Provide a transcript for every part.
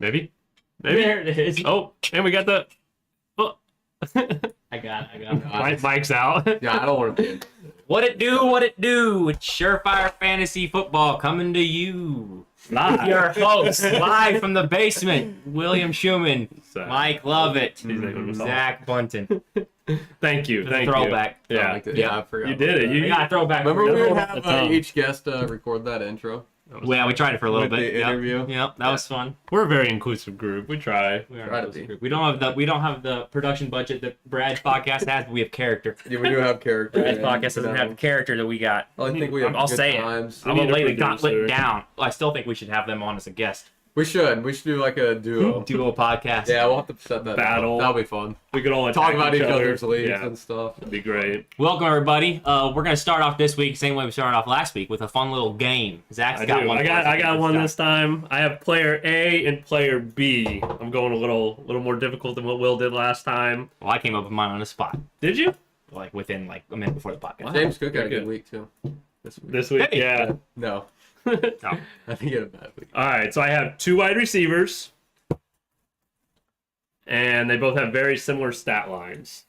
Maybe. There it is. Oh, and we got the... Oh. I got it. Mike's out. Yeah, I don't want to be in. What it do, what it do? It's SureFire Fantasy Football coming to you. Live. Your host, live from the basement, William Schumann, Mike Lovett, Zach Bunton. Thank you. Thank you. Throwback. Yeah. Yeah, I forgot. You did it. We got a throwback. Remember we would That's have each guest record that intro? Well, we tried it for a little With bit. the interview? Yep, that was fun. We're a very inclusive group. We try. We, Try to be. we don't have the production budget that Brad's podcast has, but we have character. Yeah, we do have character. Brad's podcast doesn't have the character that we got. I think we have I'll good say times. it. I'm gonna need a lay the producer. gauntlet down. I still think we should have them on as a guest. We should do like a duo. Duo podcast. Yeah, we'll have to set that Battle. up. That'll be fun. We could all Talk attack about each other. other's leagues Yeah, and stuff. that'd be great. Welcome everybody. We're gonna start off this week same way we started off last week with a fun little game. Zach's I got do. one. I got one this time. I have player A and player B. I'm going a little more difficult than what Will did last time. Well, I came up with mine on the spot, Did you? like within like a minute before the podcast. James Cook had a Good. good week too. This week. This week? Hey. Yeah. No, No. I think he had a bad week. All right, so I have two wide receivers, and they both have very similar stat lines.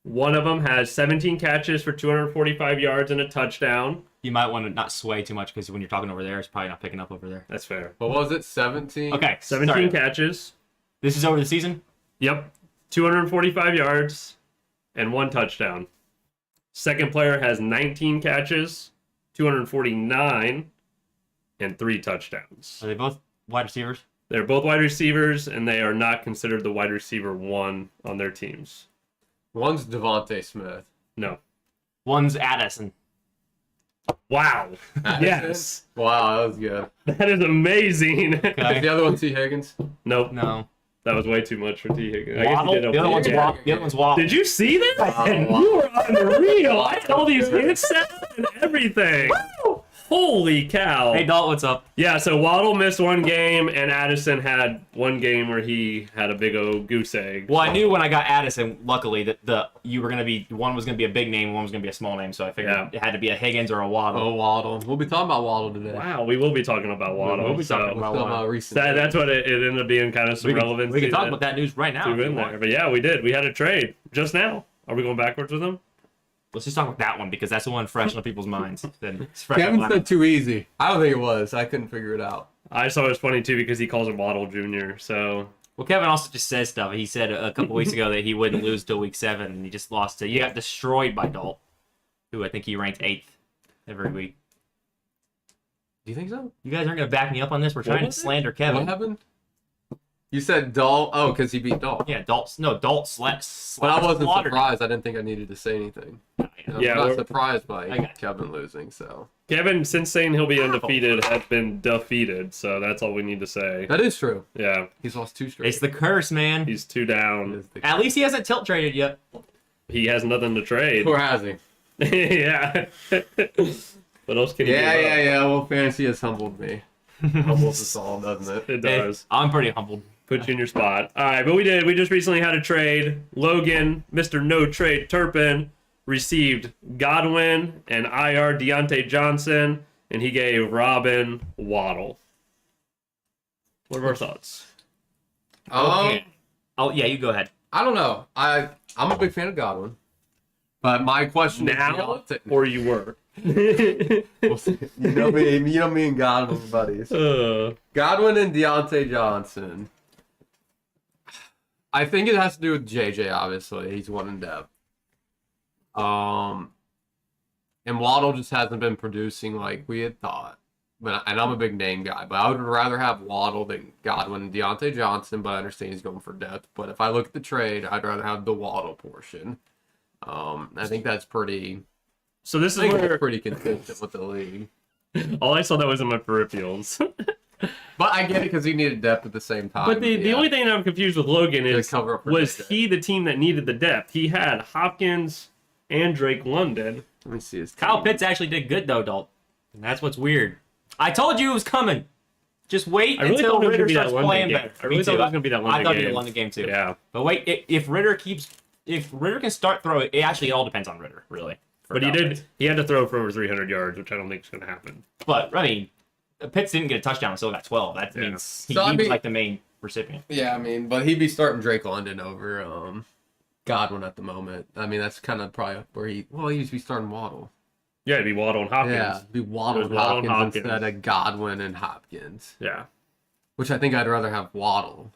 One of them has 17 catches for 245 yards and a touchdown. You might want to not sway too much because when you're talking over there, it's probably not picking up over there. That's fair. What was it? 17? Okay, 17 sorry. catches. This is over the season. Yep. 245 yards and one touchdown. Second player has 19 catches, 249, and three touchdowns. Are they both wide receivers? They're both wide receivers, and they are not considered the wide receiver one on their teams. One's Devontae Smith. No. One's Addison. Wow. Addison? Yes. Wow, that was good. That is amazing. Okay. The other one, T. Higgins. Nope. No. That was way too much for T. Higgins. I guess Waddle. he did The other okay. one's Yeah. Waddle. The other one's Waddle. Did you see that? Wow. You were unreal. I had all these hits set and everything. Holy cow. Hey, Dalt, what's up? Yeah, so Waddle missed one game, and Addison had one game where he had a big old goose egg. Well, I knew when I got Addison, luckily, that you were gonna be one was gonna be a big name, one was gonna be a small name, so I figured Yeah. it had to be a Higgins or a Waddle. Oh, Waddle. We'll be talking about Waddle today. Wow, we will be talking about Waddle. We'll be talking so about Still Waddle. recent. that's what it ended up being, kind of some relevance. We can talk about that news right now. if you in there. want. But yeah, we did. We had a trade just now. Are we going backwards with them? Let's just talk about that one because that's the one fresh on people's minds. Then it's fresh Kevin on said too easy. I don't think it was. I couldn't figure it out. I saw it was funny too because he calls him Waddle Jr. So Well, Kevin also just says stuff. He said a couple weeks ago that he wouldn't lose till week 7, and he just lost to. You got destroyed by Dalt, who I think he ranked 8th every week. Do you think so? You guys aren't gonna back me up on this. We're trying to was it? slander What Kevin. happened? You said Dalt. Oh, because he beat Dalt. Yeah, Dalt slept. But I wasn't surprised. I didn't think I needed to say anything. I'm Yeah, not we're- surprised I by got- Kevin losing. So Kevin, since saying he'll be undefeated, has been defeated. So that's all we need to say. that is true. Yeah, He's lost 2 straight. It's the curse, man. he's 2 down. At least he hasn't tilt traded yet. He has nothing to trade. Or has he? Yeah. What else can he do? Yeah. Well, fantasy has humbled me. Humbles us all, doesn't it? It does. I'm pretty humbled. Put you in your spot. All right, but we did. We just recently had a trade. Logan, Mr. No Trade Turpin, received Godwin and IR Deontay Johnson, and he gave Robin Waddle. What are our thoughts? Okay. Oh yeah, you go ahead. I don't know. I'm a big fan of Godwin, but my question Now, is, or you were? we'll see. You know me and Godwin are buddies. Godwin and Deontay Johnson. I think it has to do with JJ. Obviously, he's one in depth. And Waddle just hasn't been producing like we had thought. And I'm a big name guy, but I would rather have Waddle than Godwin and Deontay Johnson. But I understand he's going for depth. But if I look at the trade, I'd rather have the Waddle portion. I think that's pretty. So this is I think where it's pretty consistent with the league. all I saw that was in my peripherals. But I get it because he needed depth at the same time. But the only thing I'm confused with Logan is, cover up for was JJ. he the team that needed the depth? He had Hopkins and Drake London. Let me see his Kyle team. Pitts actually did good though, Dalt. And that's what's weird. I told you it was coming. Just wait I really until thought it was Ritter gonna be that starts London playing game. better. I really Me thought too. it was gonna be that London I thought it'd be game. the London game too. Yeah. But wait, if Ritter can start throwing, it actually all depends on Ritter, really. for But he Dolphins. did. He had to throw for over 300 yards, which I don't think is going to happen. But I mean, Pitts didn't get a touchdown, still got 12. That means he So, was like the main recipient. Yeah, I mean, but he'd be starting Drake London over Godwin at the moment. I mean, that's kind of probably where he used to be starting Waddle. Yeah, it'd be Waddle and Hopkins. Yeah, it'd be Waddle and Waddle and Hopkins Hopkins. instead of Godwin and Hopkins. Yeah. Which I think I'd rather have Waddle.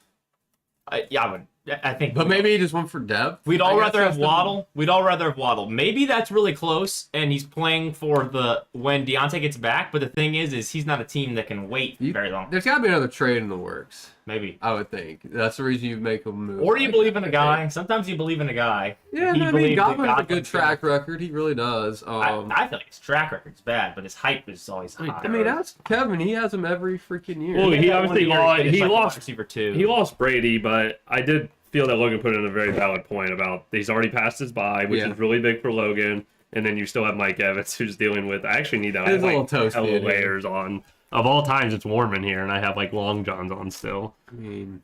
I think. But maybe he just went for depth. We'd all I guess rather have that's the- Waddle. We'd all rather have Waddle. Maybe that's really close, and he's playing for when Deontay gets back. But the thing is he's not a team that can wait very long. There's got to be another trade in the works. Maybe. I would think that's the reason you make a move. Or you like believe that, in a guy. Sometimes you believe in a guy. Yeah, He I mean, believes that Godwin has a good Godwin's track gonna- record. He really does. I feel like his track record's bad, but his hype is always high. I mean, that's Kevin. He has him every freaking year. Well, he had that obviously one year lost. finished He like the wide lost. receiver too. He lost Brady, but I did feel that Logan put in a very valid point about he's already passed his bye, which Yeah. is really big for Logan. And then you still have Mike Evans, who's dealing with. I actually need that. I It's have, a little toasty hella in here. layers on. Of all times, it's warm in here, and I have like long johns on still. I mean,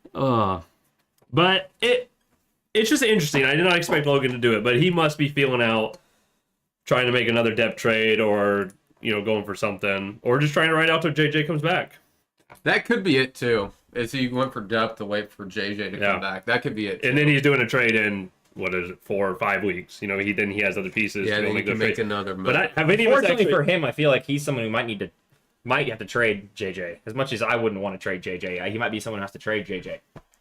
But it's just interesting. I did not expect Logan to do it, but he must be feeling out, trying to make another depth trade, or going for something, or just trying to ride out till JJ comes back. that could be it too. Is he went for depth to wait for JJ to Yeah. come back? That could be it. Too. And then he's doing a trade in what is it, 4 or 5 weeks? He has other pieces. yeah, to then only he go can make trade. another move. But have any of us Fortunately actually? for him, I feel like he's someone who might have to trade JJ. As much as I wouldn't want to trade JJ, he might be someone who has to trade JJ.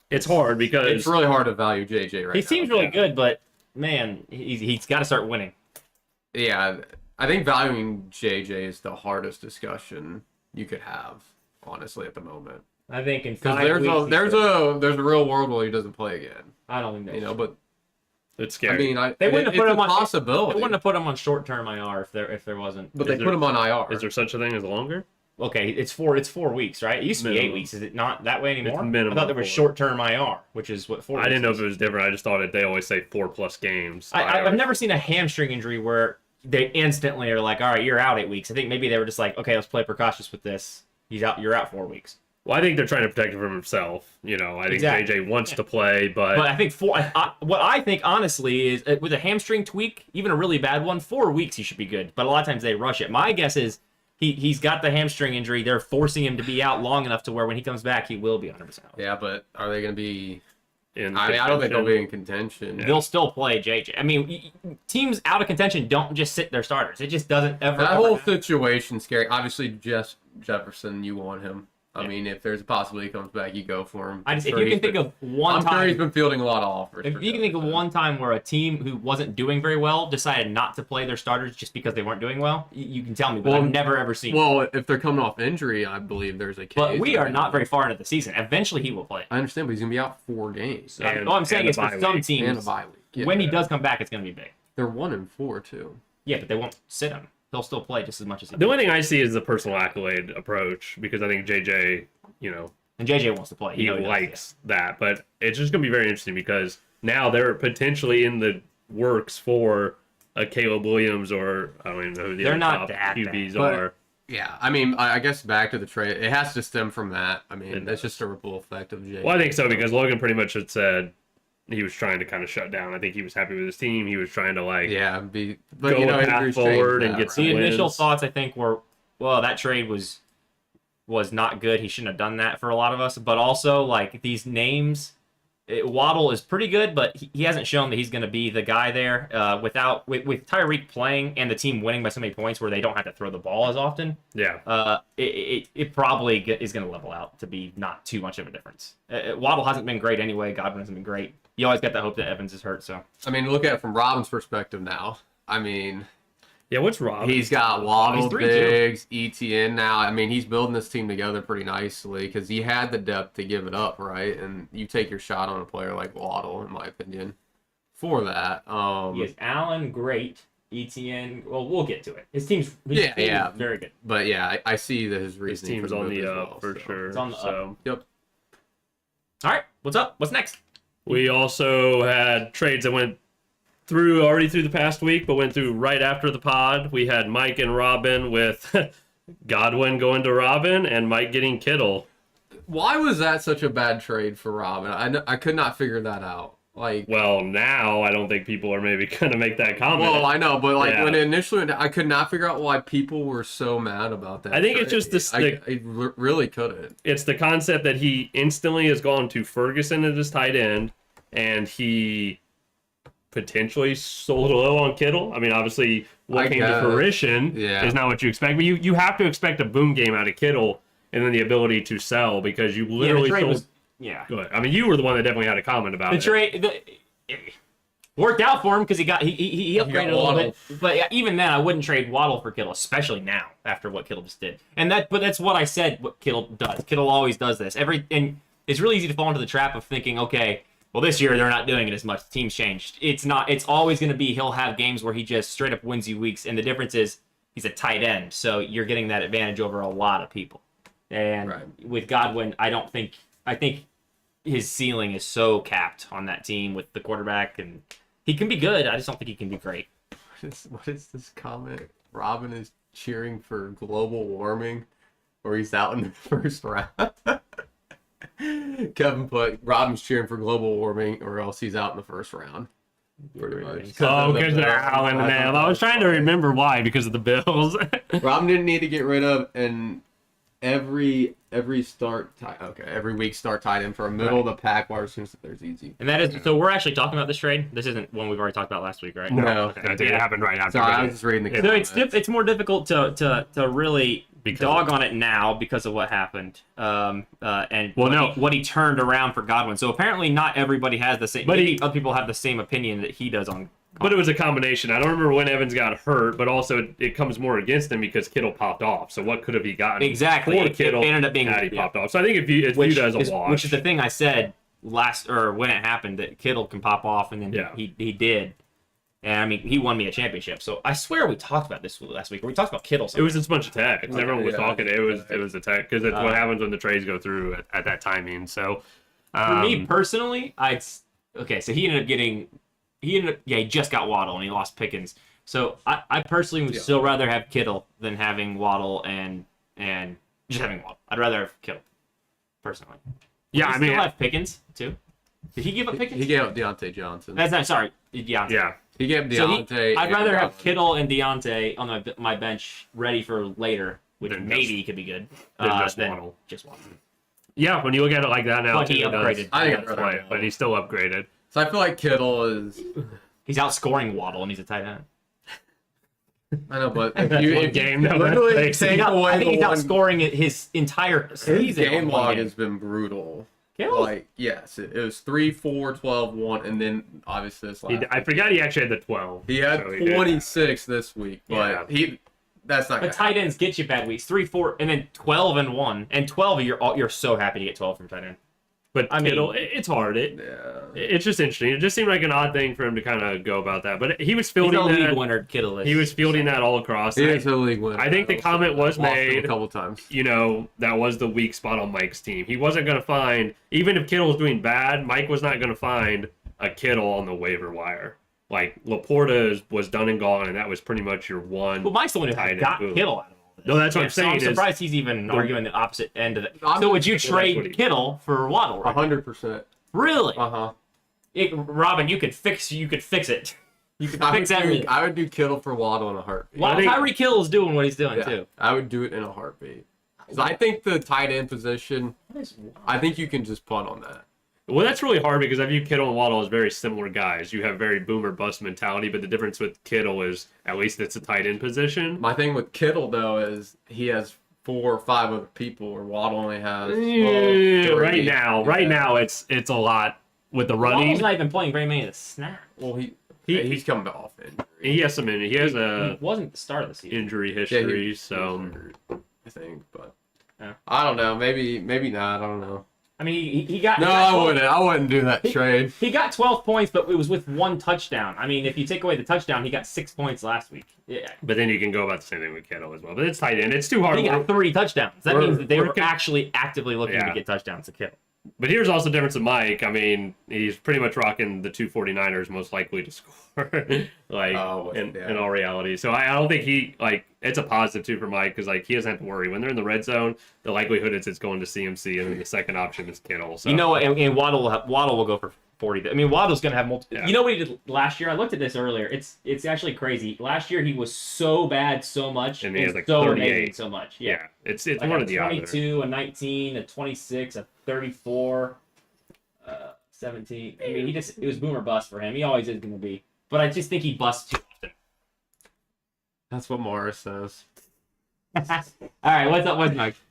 It's hard because it's really hard to value JJ right He now. seems really good, but man, he's got to start winning. Yeah, I think valuing JJ is the hardest discussion you could have, honestly, at the moment. I think in Because 5 weeks, there's a real world where he doesn't play again. I don't think that's But it's scary. I mean, They wouldn't have put it's him a on. possibility. They wouldn't have put him on short-term IR if there wasn't. But they Is put there- him on IR. is there such a thing as longer? Okay, it's 4 weeks, right? It used to be 8 Minimum. weeks. Is it not that way anymore? minimum I thought there was 4. short-term IR, which is what 4 I weeks didn't know is. if it was different. I just thought they always say 4+ games. I've never seen a hamstring injury where they instantly are like, all right, you're out 8 weeks. I think maybe they were just like, okay, let's play precautious with this. You're out 4 weeks. Well, I think they're trying to protect him from himself. I think Exactly. JJ wants to play, but But I think what I think honestly is with a hamstring tweak, even a really bad one, 4 weeks he should be good. But a lot of times they rush it. My guess is he's got the hamstring injury. They're forcing him to be out long enough to where when he comes back, he will be 100%. Yeah, but are they going to be... in I mean, I don't think they'll contention. be in contention. They'll still play JJ. I mean, teams out of contention don't just sit their starters. It just doesn't ever. That ever whole happen. situation's scary. Obviously, Jefferson, you want him. I mean, if there's a possibility he comes back, you go for him. If you can think of one I'm sure he's time, been fielding a lot of offers. if for you can think of Jefferson. one time where a team who wasn't doing very well decided not to play their starters just because they weren't doing well, you can tell me. But Well, I've never ever seen. Well, if they're coming off injury, I believe there's a case. but we are not very far into the season. Eventually, he will play. I understand, but he's going to be out 4 games. And- All I'm saying and is a for bye some week. teams, And a bye week. Yeah. when he does come back, it's going to be big. They're 1-4, too. Yeah, but they won't sit him. He'll still play just as much as he. The only thing I see is the personal accolade approach because I think JJ, And JJ wants to play. he You know does, likes that. But it's just going to be very interesting because now they're potentially in the works for a Caleb Williams or I don't even know who the They're other not top that QBs bad. are. Yeah, I mean, I guess back to the trade, it has to stem from that. I mean, It that's does. just a ripple effect of Jay. Well, I think so because Logan pretty much had said he was trying to kind of shut down. I think he was happy with his team. He was trying to Yeah, but go you know, a path injuries forward change and that, get right? some The initial wins. thoughts I think were, well, that trade was not good. He shouldn't have done that for a lot of us. But also, like these names, Waddle is pretty good, but he hasn't shown that he's going to be the guy there. With Tyreek playing and the team winning by so many points, where they don't have to throw the ball as often. Yeah. It probably is going to level out to be not too much of a difference. Waddle hasn't been great anyway. Godwin hasn't been great. You always got the hope that Evans is hurt. So I mean, look at it from Robin's perspective now. I mean, Yeah, what's Rob? he's got Waddle, He's 3-2. Diggs, ETN now. I mean, he's building this team together pretty nicely because he had the depth to give it up, right? And you take your shot on a player like Waddle, in my opinion, for that. he has Allen, great. ETN, well, we'll get to it. His team's Yeah. very good. But yeah, I see that his His reasoning team's for the on move the as up well, for so. sure. It's on the so Yep. All right, what's up? What's next? we also had trades that went already through the past week, but went through right after the pod. We had Mike and Robin with Godwin going to Robin and Mike getting Kittle. Why was that such a bad trade for Robin? I could not figure that out. Like, Well, now I don't think people are maybe going to make that comment. well, I know, but like Yeah. when it initially, I could not figure out why people were so mad about that. I think it's just I really couldn't. It's the concept that he instantly has gone to Ferguson as his tight end, and he potentially sold low on Kittle. I mean, obviously, what I came to guess. fruition Yeah. is not what you expect, but you have to expect a boom game out of Kittle, and then the ability to sell because you Yeah, the literally trade sold. was yeah. Go ahead. I mean, you were the one that definitely had a comment about The it. trade it worked out for him because he upgraded a little Waddle. bit. But yeah, even then, I wouldn't trade Waddle for Kittle, especially now after what Kittle just did. But that's what I said. What Kittle does. Kittle always does this. And it's really easy to fall into the trap of thinking, okay, well this year they're not doing it as much. The team's changed. It's not. It's always going to be he'll have games where he just straight up wins you weeks, and the difference is he's a tight end, so you're getting that advantage over a lot of people. And Right. with Godwin, I think his ceiling is so capped on that team with the quarterback, and he can be good. I just don't think he can be great. What is this comment? Robin is cheering for global warming, or he's out in the first round. Kevin put Robin's cheering for global warming, or else he's out in the first round. Pretty much. Oh, because they're howling the nail. I was trying to remember why, because of the Bills. Robin didn't need to get rid of an every week start tight end for a middle of the pack wide receiver. There's easy. And that is so we're actually talking about this trade. This isn't one we've already talked about last week, right? No. I think it happened right after. Sorry, I was just reading the So comments. it's more difficult to really Because dog on it now because of what happened, and Well, no. what he turned around for Godwin. So apparently not everybody has the same. But Maybe other people have the same opinion that he does on. But it was a combination. I don't remember when Evans got hurt, but also it comes more against him because Kittle popped off. So what could have he gotten? Exactly. For It Kittle, ended up being- had he yeah. popped off. So I think if you viewed as a wash. Which is the thing I said when it happened that Kittle can pop off, and then Yeah. he did. And I mean, he won me a championship. So I swear we talked about this last week. Or we talked about Kittle. It was just a bunch of texts. Everyone was Yeah. talking. It was a text because it's what happens when the trades go through at that timing. So For me personally, so he ended up he just got Waddle and he lost Pickens. So I personally would still rather have Kittle than having Waddle and just having Waddle. I'd rather have Kittle, personally. yeah, Does I he mean, still have Pickens too? Did he give up Pickens? He gave up Deontay Johnson. That's not sorry, Deontay. yeah. He gave So Deontay. I'd and rather have Godwin. Kittle and Deontay on my bench ready for later, which Than maybe just- could be good. than just than Waddle. Just Waddle. Yeah, when you look at it like that now, But he it does- upgraded. I think does I'd rather play, have but he's still upgraded. So I feel like Kittle is. He's outscoring Waddle and he's a tight end. I know, but That's if you, one if game, you though, literally that's- take I away think he's the one, outscoring his entire his season. game on one log game. has been brutal. Kittle? Like, yes, it was 3, 4, 12, 1, and then obviously this last. I forgot he actually had the 12. He had so did. 26 this week, but Yeah. that's not But gonna tight ends get you bad weeks. 3, 4, and then 12 and 1. And 12, you're so happy to get 12 from tight end. But I mean- Kittle, it's hard. Yeah. It's just interesting. It just seemed like an odd thing for him to kind of go about that. But he was He's fielding a league that. winner, Kittle is. He was fielding that all across. He I- is a league winner. I think the comment was Lost him made- a couple times. you know, that was the weak spot on Mike's team. He wasn't going to find, even if Kittle was doing bad, Mike was not going to find a Kittle on the waiver wire. Like, Laporta was done and gone, and that was pretty much your one. Well, Mike's the one who tight end got boom. Kittle out of all this. No, that's what I'm So saying I'm is- surprised he's even arguing the opposite end of it. I'm- So would you Well, that's trade what he- Kittle for Waddle? Right? 100%. Really? Uh-huh. Robin, you could fix it. You could fix I everything. would do Kittle for Waddle in a heartbeat. Well, I think- Tyreek Hill is doing what he's doing Yeah, too. I would do it in a heartbeat. 'Cause I think the tight end position, I think you can just punt on that. Well, that's really hard because I view Kittle and Waddle as very similar guys. You have very boomer bust mentality, but the difference with Kittle is at least it's a tight end position. My thing with Kittle, though, is he has 4 or 5 other people, where Waddle only has Right 3. now, Yeah. it's a lot with the Waddle's running. not even playing very many of the snaps. Well, He- he's coming off injury. He has some. He has He a wasn't at the start of the season. injury Yeah, history, he was so hurt, I think, but Yeah. I don't know. Maybe not. I don't know. I mean, he got. No, he got I 12 wouldn't. I wouldn't do that trade. He got 12 points, but it was with 1 touchdown. I mean, if you take away the touchdown, he got 6 points last week. Yeah. but then you can go about the same thing with Kittle as well. But it's tight end. It's too hard. He got 3 touchdowns. That We're- means that they we're were con- actually actively looking Yeah. to get touchdowns to Kittle. But here's also the difference with Mike. I mean, he's pretty much rocking the 249ers most likely to score, like Oh, in yeah. all reality. So I don't think he it's a positive too for Mike because like he doesn't have to worry when they're in the red zone. The likelihood is it's going to CMC and then the second option is Kittle. So You know what? And Waddle will go for 40. I mean, Waddle's going to have multiple. Yeah. You know what he did last year? I looked at this earlier. It's actually crazy. Last year he was so bad so much, And he had, like, so 38. amazing so much. Yeah, it's like one a of the other. 22, a 19, a 26, a 34, 17. I mean, it was boom or bust for him. He always is going to be. But I just think he busts too often. That's what Morris says. All right, what's up? What's next?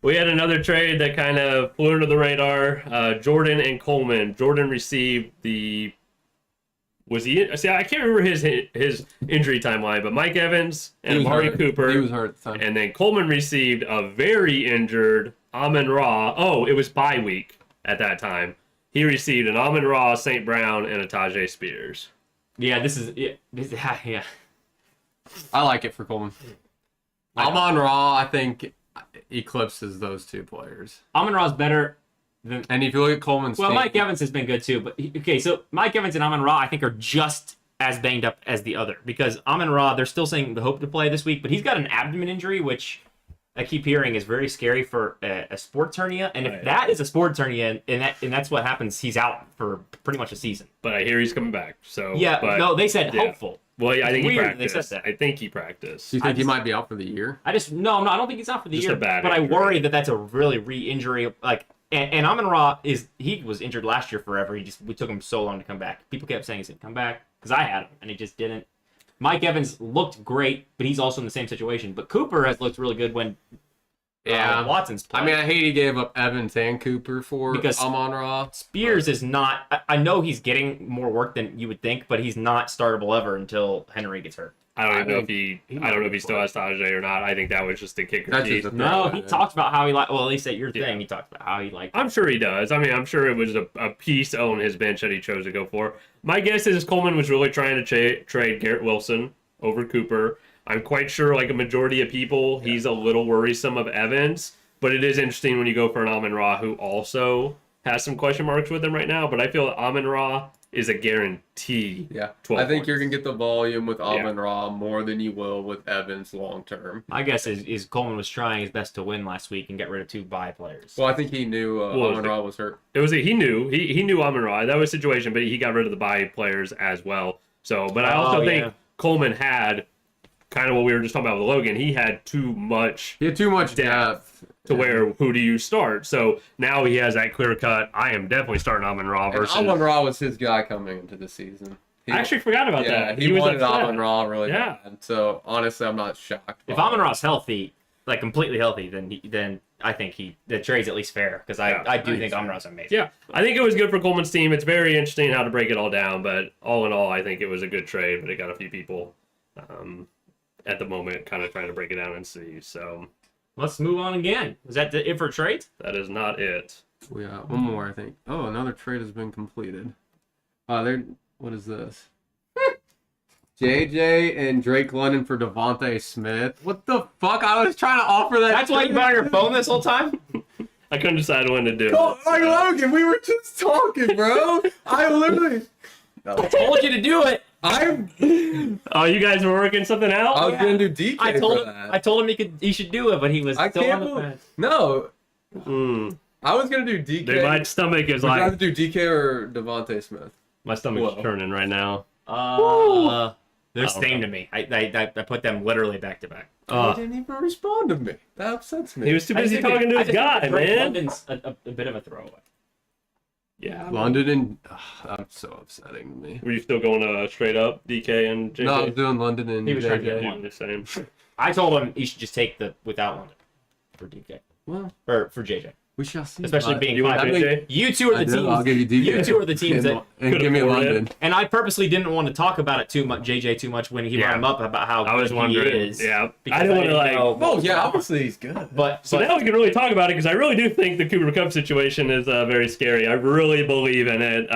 We had another trade that kind of flew under the radar. Jordan and Coleman. Jordan received the. Was he? See, I can't remember his injury timeline, but Mike Evans and He was Amari hurt. Cooper. He was hurt at the time. And then Coleman received a very injured Amon Ra. Oh, it was bye week at that time. He received an Amon Ra, St. Brown, and a Tajay Spears. Yeah, this is yeah. I like it for Coleman. Amon Ra, I think, eclipses those two players. Amon-Ra's better than. And if you look at Coleman's Well, team, Mike Evans has been good too, but okay, so Mike Evans and Amon-Ra I think are just as banged up as the other because Amon-Ra they're still saying the hope to play this week, but he's got an abdomen injury which I keep hearing is very scary for a sports hernia, and if Right. that is a sports hernia and that's what happens, he's out for pretty much a season. But I hear he's coming back. So Yeah, but, no, they said yeah. hopeful. Well, yeah, I think he Weird that they practiced. said that. I think he practiced. do you think he just- might be out for the year? I don't think he's out for the Just year, a bad but injury. I worry that that's a really re-injury. Like, and Amon-Ra he was injured last year forever. We took him so long to come back. People kept saying he's gonna come back because I had him and he just didn't. Mike Evans looked great, but he's also in the same situation. But Cooper has looked really good when Watson's played. I mean, I hate he gave up Evans and Cooper for Because- Amon Ra. Spears is not. I know he's getting more work than you would think, but he's not startable ever until Henry gets hurt. I don't even know if he I don't know if he still has Tajay or not. I think that was just the kicker. That's just a No, throw he in. talked about how he like. Well, at least at your Yeah. thing, he talked about how he liked. I'm sure he does. I mean, I'm sure it was a piece on his bench that he chose to go for. My guess is Coleman was really trying to trade Garrett Wilson over Cooper. I'm quite sure, like a majority of people, he's a little worrisome of Evans. But it is interesting when you go for an Amon Ra who also has some question marks with him right now. But I feel that Amon Ra is a guarantee. Yeah, 12 I think you're points. gonna get the volume with Amon Ra more than you will with Evans long term. My guess is Coleman was trying his best to win last week and get rid of 2 bye players. Well, I think he knew Amon Ra was hurt. It was he knew Amon Ra. That was a situation, but he got rid of the bye players as well. So, but I also think yeah. Coleman had kind of what we were just talking about with Logan. He had too much He had too much depth to where who do you start? So now he has that clear cut. I am definitely starting Amon Ra And versus. Amon Ra was his guy coming into the season. I actually forgot about yeah, that. he was wanted upset. Amon Ra really Yeah. bad. So honestly, I'm not shocked. If by Amon it. Ra's healthy, like completely healthy, then I think the trade's at least fair because Yeah, I do I think think Amon Ra's amazing. Yeah, I think it was good for Coleman's team. It's very interesting how to break it all down, but all in all, I think it was a good trade. But it got a few people at the moment kind of trying to break it down and see. So Let's move on again. Is that it for trades? that is not it. We got one more, I think. Oh, another trade has been completed. What is this? JJ and Drake London for Devontae Smith. What the fuck? I was trying to offer that. That's why you been on your phone this whole time? I couldn't decide when to do Oh, it. like Logan, we were just talking, bro. I literally. I told you to do it. I Oh, you guys were working something out? was gonna do DK I told for him. that. I told him he should do it, but he was I still on can't the believe. fence. No, Mm. I was gonna do DK. Dude, my stomach is Would you rather like do DK or Devontae Smith? my stomach's Whoa. turning right now. They're Oh, same okay. to me. I put them literally back to back. He didn't even respond to me. That upsets me. He was too I just busy think talking to I his just think guy, Drake man. London's a bit of a throwaway. Yeah. London and that's so upsetting to me. Were you still going straight up DK and JJ? No, I was doing London and He was trying to JJ. get Doing the same. I told him he should just take the without London for DK Well, or for JJ, we shall see. especially But being You want five. JJ? You two are I the do, teams. I'll give you DK. You two are the teams that. and could give me afford it. London. And I purposely didn't want to talk about it too much, JJ, too much when he Yeah. brought him up about how I was good wondering. he is. Yeah. because I didn't want to like. know- Oh yeah, obviously he's good. But So now we can really talk about it because I really do think the Cooper Cup situation is very scary. I really believe in it.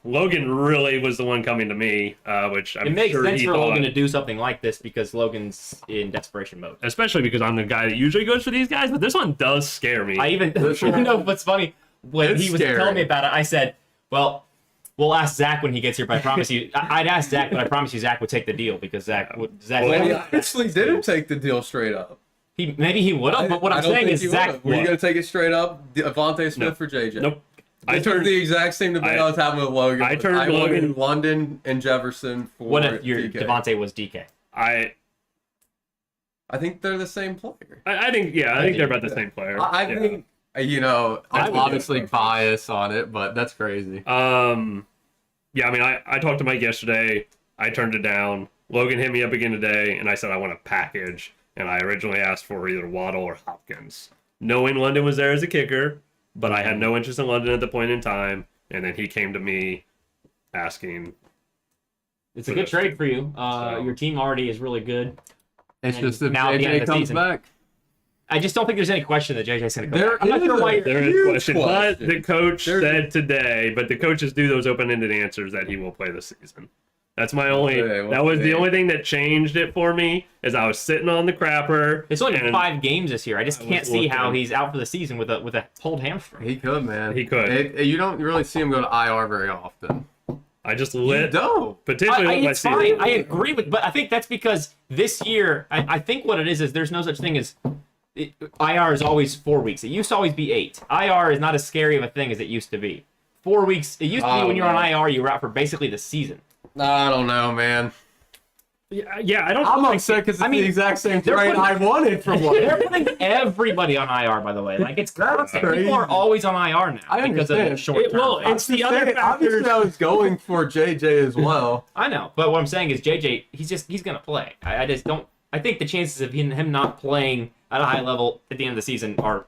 Logan really was the one coming to me, which I'm it makes sure sense he for thought, Logan to do something like this because Logan's in desperation mode. especially because I'm the guy that usually goes for these guys. But this one does scare me. I even you know what's funny when It's he was scary. telling me about it. I said, "Well, we'll ask Zach when he gets here." But I promise you, I'd ask Zach, but I promise you, Zach would take the deal because Zach would. Zach, Well, Well, he yeah. actually didn't take the deal straight up. maybe he would have. But what I'm I don't saying think is he Zach. would've. Were you What? gonna take it straight up, Devontae Smith No. for JJ? Nope. This is the exact same debate I was having with Logan. I turned wanted Logan- London and Jefferson for What if your DK. Devontae was DK? I think they're the same player. I think they're about the same player. I Yeah. think I'm would obviously do it. biased on it, but that's crazy. Yeah, I mean, I talked to Mike yesterday. I turned it down. Logan hit me up again today, and I said I want a package. And I originally asked for either Waddle or Hopkins, knowing London was there as a kicker, but I had no interest in London at the point in time. And then he came to me asking. It's a good trade for you. Your team already is really good. It's And just if now at the end JJ of the comes season. back. I just don't think there's any question that JJ's going to go There back. I'm not sure why you're... There is Huge question, but question. the coach There's- said today, but the coaches do those open-ended answers that he will play this season. That's my only. That was the only thing that changed it for me. Is I was sitting on the crapper. It's only been and 5 games this year. I just I can't was see how looking. he's out for the season with a pulled hamstring. He could, man. He could. You don't really see him go to IR very often. I just You lit don't. potentially lit my It's season. fine. I agree with, but I think that's because this year, I think what it is there's no such thing as IR is always 4 weeks. It used to always be 8. IR is not as scary of a thing as it used to be. 4 weeks. It used to be when you were on IR, you were out for basically the season. I don't know, man. Yeah, I don't. I'm upset because it's the exact same they're trade putting- I wanted from one. They're putting everybody on IR, by the way. Like it's constant. crazy. People are always on IR now I because of the understand. short term. Well, it's the other factors. Obviously, I was going for JJ as well. I know, but what I'm saying is JJ, he's gonna play. I just don't. I think the chances of him not playing at a high level at the end of the season are,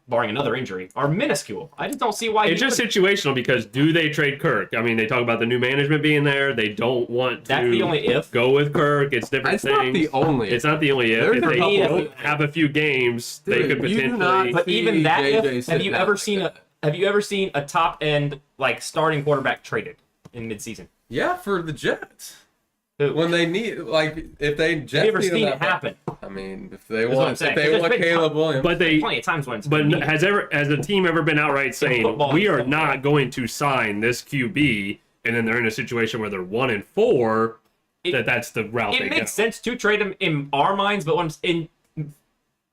barring another injury, are minuscule. I just don't see why. It's just situational because do they trade Kirk? I mean, they talk about the new management being there. They don't want to. That's the only if. Go with Kirk. It's different It's things. not the only. It's not the only if. There's If a they couple don't have a few games, they Dude, could you do potentially. not- But even that, JJ if, have sitting you out ever like seen that. have you ever seen a top end like starting quarterback traded in midseason? Yeah, for the Jets. Who? When they need, like, if they Jets Have you ever need seen that it happen? I mean, if they what I'm want, saying. if they There's want been Caleb Williams, But they. Plenty of times when it's But been needed. has the team ever been outright saying football we is are football. not going to sign this QB, and then they're in a situation where they're 1-4, that's the route they It go. makes sense to trade him in our minds, but when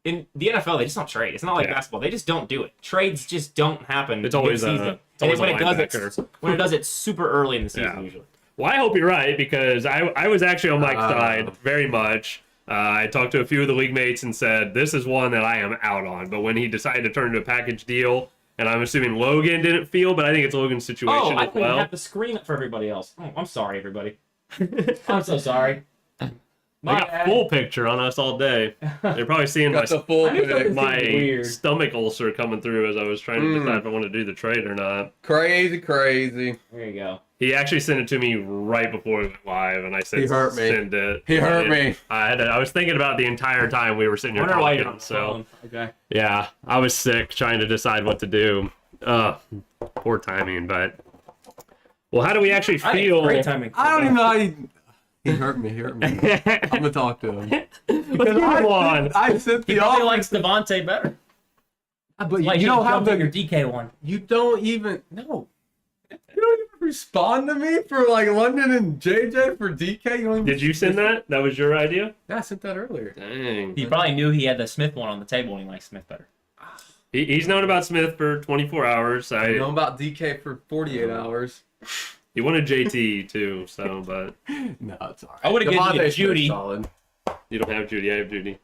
in the NFL, they just don't trade. It's not like Yeah. basketball; they just don't do it. Trades just don't happen. It's always a- mid-season. it's always and a when it does, linebacker. when it does, it's super early in the season Yeah. usually. Well, I hope you're right because I was actually on Mike's side very much. I talked to a few of the league mates and said this is one that I am out on. But when he decided to turn into a package deal, and I'm assuming Logan didn't feel, but I think it's Logan's situation Oh, I as couldn't well. have the screen up for everybody else. Oh, I'm sorry, everybody. I'm so sorry. I My got bad. full picture on us all day. They're probably seeing got the full I knew something pick. my weird. stomach ulcer coming through as I was trying to decide if I want to do the trade or not. Crazy. There you go. He actually sent it to me right before we went live, and I said, He hurt me. send it. He hurt me. I was thinking about the entire time we were sitting I here wonder why you're talking, on the so phone. Okay. yeah, I was sick trying to decide what to do. Poor timing, but well, how do we actually I think feel? great timing. I don't even know. He hurt me. He hurt me. I'm gonna talk to him. Let's get him on. I sent He the probably offer, likes Devontae better. but Like you don't jump have to the. your DK one. You don't even. No. You don't even respond to me for like London and JJ for DK. You don't even, Did you send that? That was your idea? Yeah, I sent that earlier. Dang. He probably knew he had the Smith one on the table and he likes Smith better. He's known about Smith for 24 hours. I know about DK for 48 hours. He wanted JT too, so but No, it's alright. I would've given you Devontae's Judy. solid. you don't have Judy. I have Judy.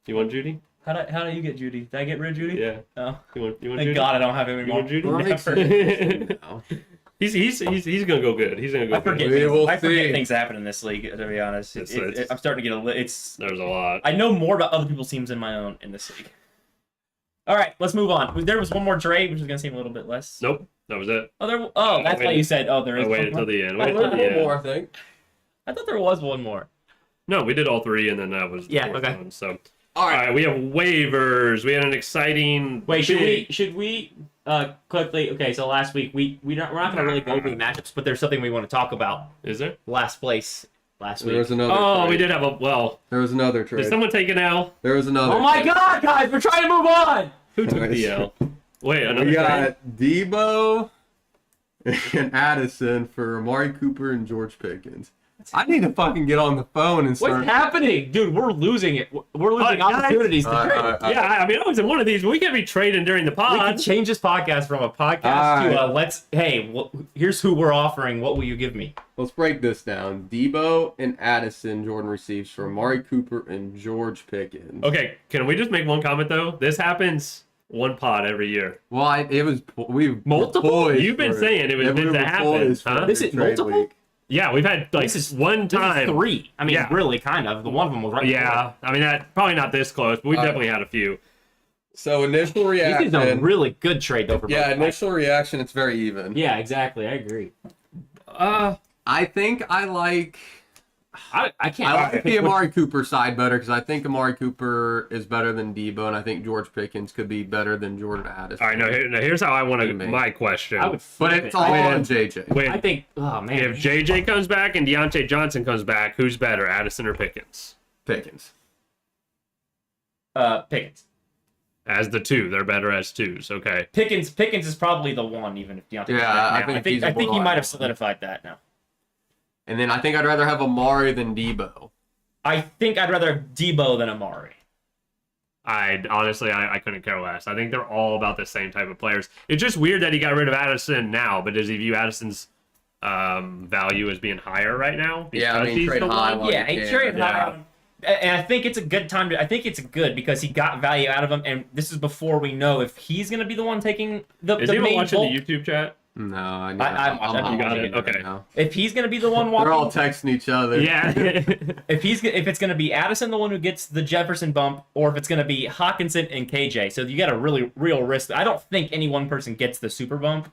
You want Judy? How do you get Judy? Did I get rid of Judy? Yeah. Oh, You want thank Judy? God I don't have him You anymore. want Judy? We're Never. mixing now. He's gonna go good. He's gonna go I forget, good. We will I forget see. things happen in this league. To be honest, I'm starting to get it's. There's a lot. I know more about other people's teams than my own in this league. All right, let's move on. There was one more trade, which is gonna seem a little bit less. Nope, that was it. That's why you said. Oh, there is. I waited one till the end. more? Waited One till the end. more, I think. I thought there was one more. No, we did all three, and then that was the Yeah, fourth okay. one. So, All all right. right, we have waivers. We had an exciting. Wait, big- should we quickly? Okay, so last week we're not gonna really go over the matchups, but there's something we want to talk about. Is there? Last place last There week. was another. Oh, trade. we did have a. Well, There was another did trade. someone take an L? There was another. Oh my trade. God, guys, we're trying to move on. Who took Nice. the L? Wait, another We trade? got Debo and Addison for Amari Cooper and George Pickens. I need to fucking get on the phone and start. What's happening, dude? We're losing it. We're losing guys. opportunities to trade. Yeah, I mean, I was in one of these. We could be trading during the We can pod. change this podcast from a podcast to here's who we're offering. What will you give me? Let's break this down. Debo and Addison, Jordan receives for Amari Cooper and George Pickens. Okay, can we just make one comment though? This happens one pod every year. Well, it was Multiple? You've been saying it was meant to happen, huh? Is it multiple? Yeah, we've had like This is one time. 3. I mean, Yeah. really, kind of. The one of them was right. Yeah, I mean that probably not this close, but we've definitely had a few. So initial This reaction. is a really good trade though. For both guys. Initial reaction. It's very even. Yeah, exactly. I agree. I think I like. I can't. I like the Amari Cooper side better because I think Amari Cooper is better than Debo, and I think George Pickens could be better than Jordan Addison. All right, now here's how I want to my question. I would But flip it's it. all on JJ. When, I think. Oh man. if JJ comes back and Deontay Johnson comes back, who's better, Addison or Pickens? Pickens. Pickens. As the two, they're better as twos. Okay. Pickens is probably the one, even if Deontay. Yeah, back I now. think he's I think he borderline might have one. solidified that now. And then I think I'd rather have Amari than Debo. I think I'd rather have Debo than Amari. I honestly, I couldn't care less. I think they're all about the same type of players. It's just weird that he got rid of Addison now, but does he view Addison's value as being higher right now? Yeah, I Because mean, he's trade the high one? while Yeah, you he can. traded Yeah. high. And I think it's a good time to. I think it's good because he got value out of him, and this is before we know if he's going to be the one taking the Is the he even main watching bulk. the YouTube chat? No, I'm I'm watching. You got it? watching Okay. right now. If he's going to be the one They're all walking, texting each other. Yeah. if it's going to be Addison the one who gets the Jefferson bump, or if it's going to be Hawkinson and KJ, so you got a really real risk. I don't think any one person gets the super bump,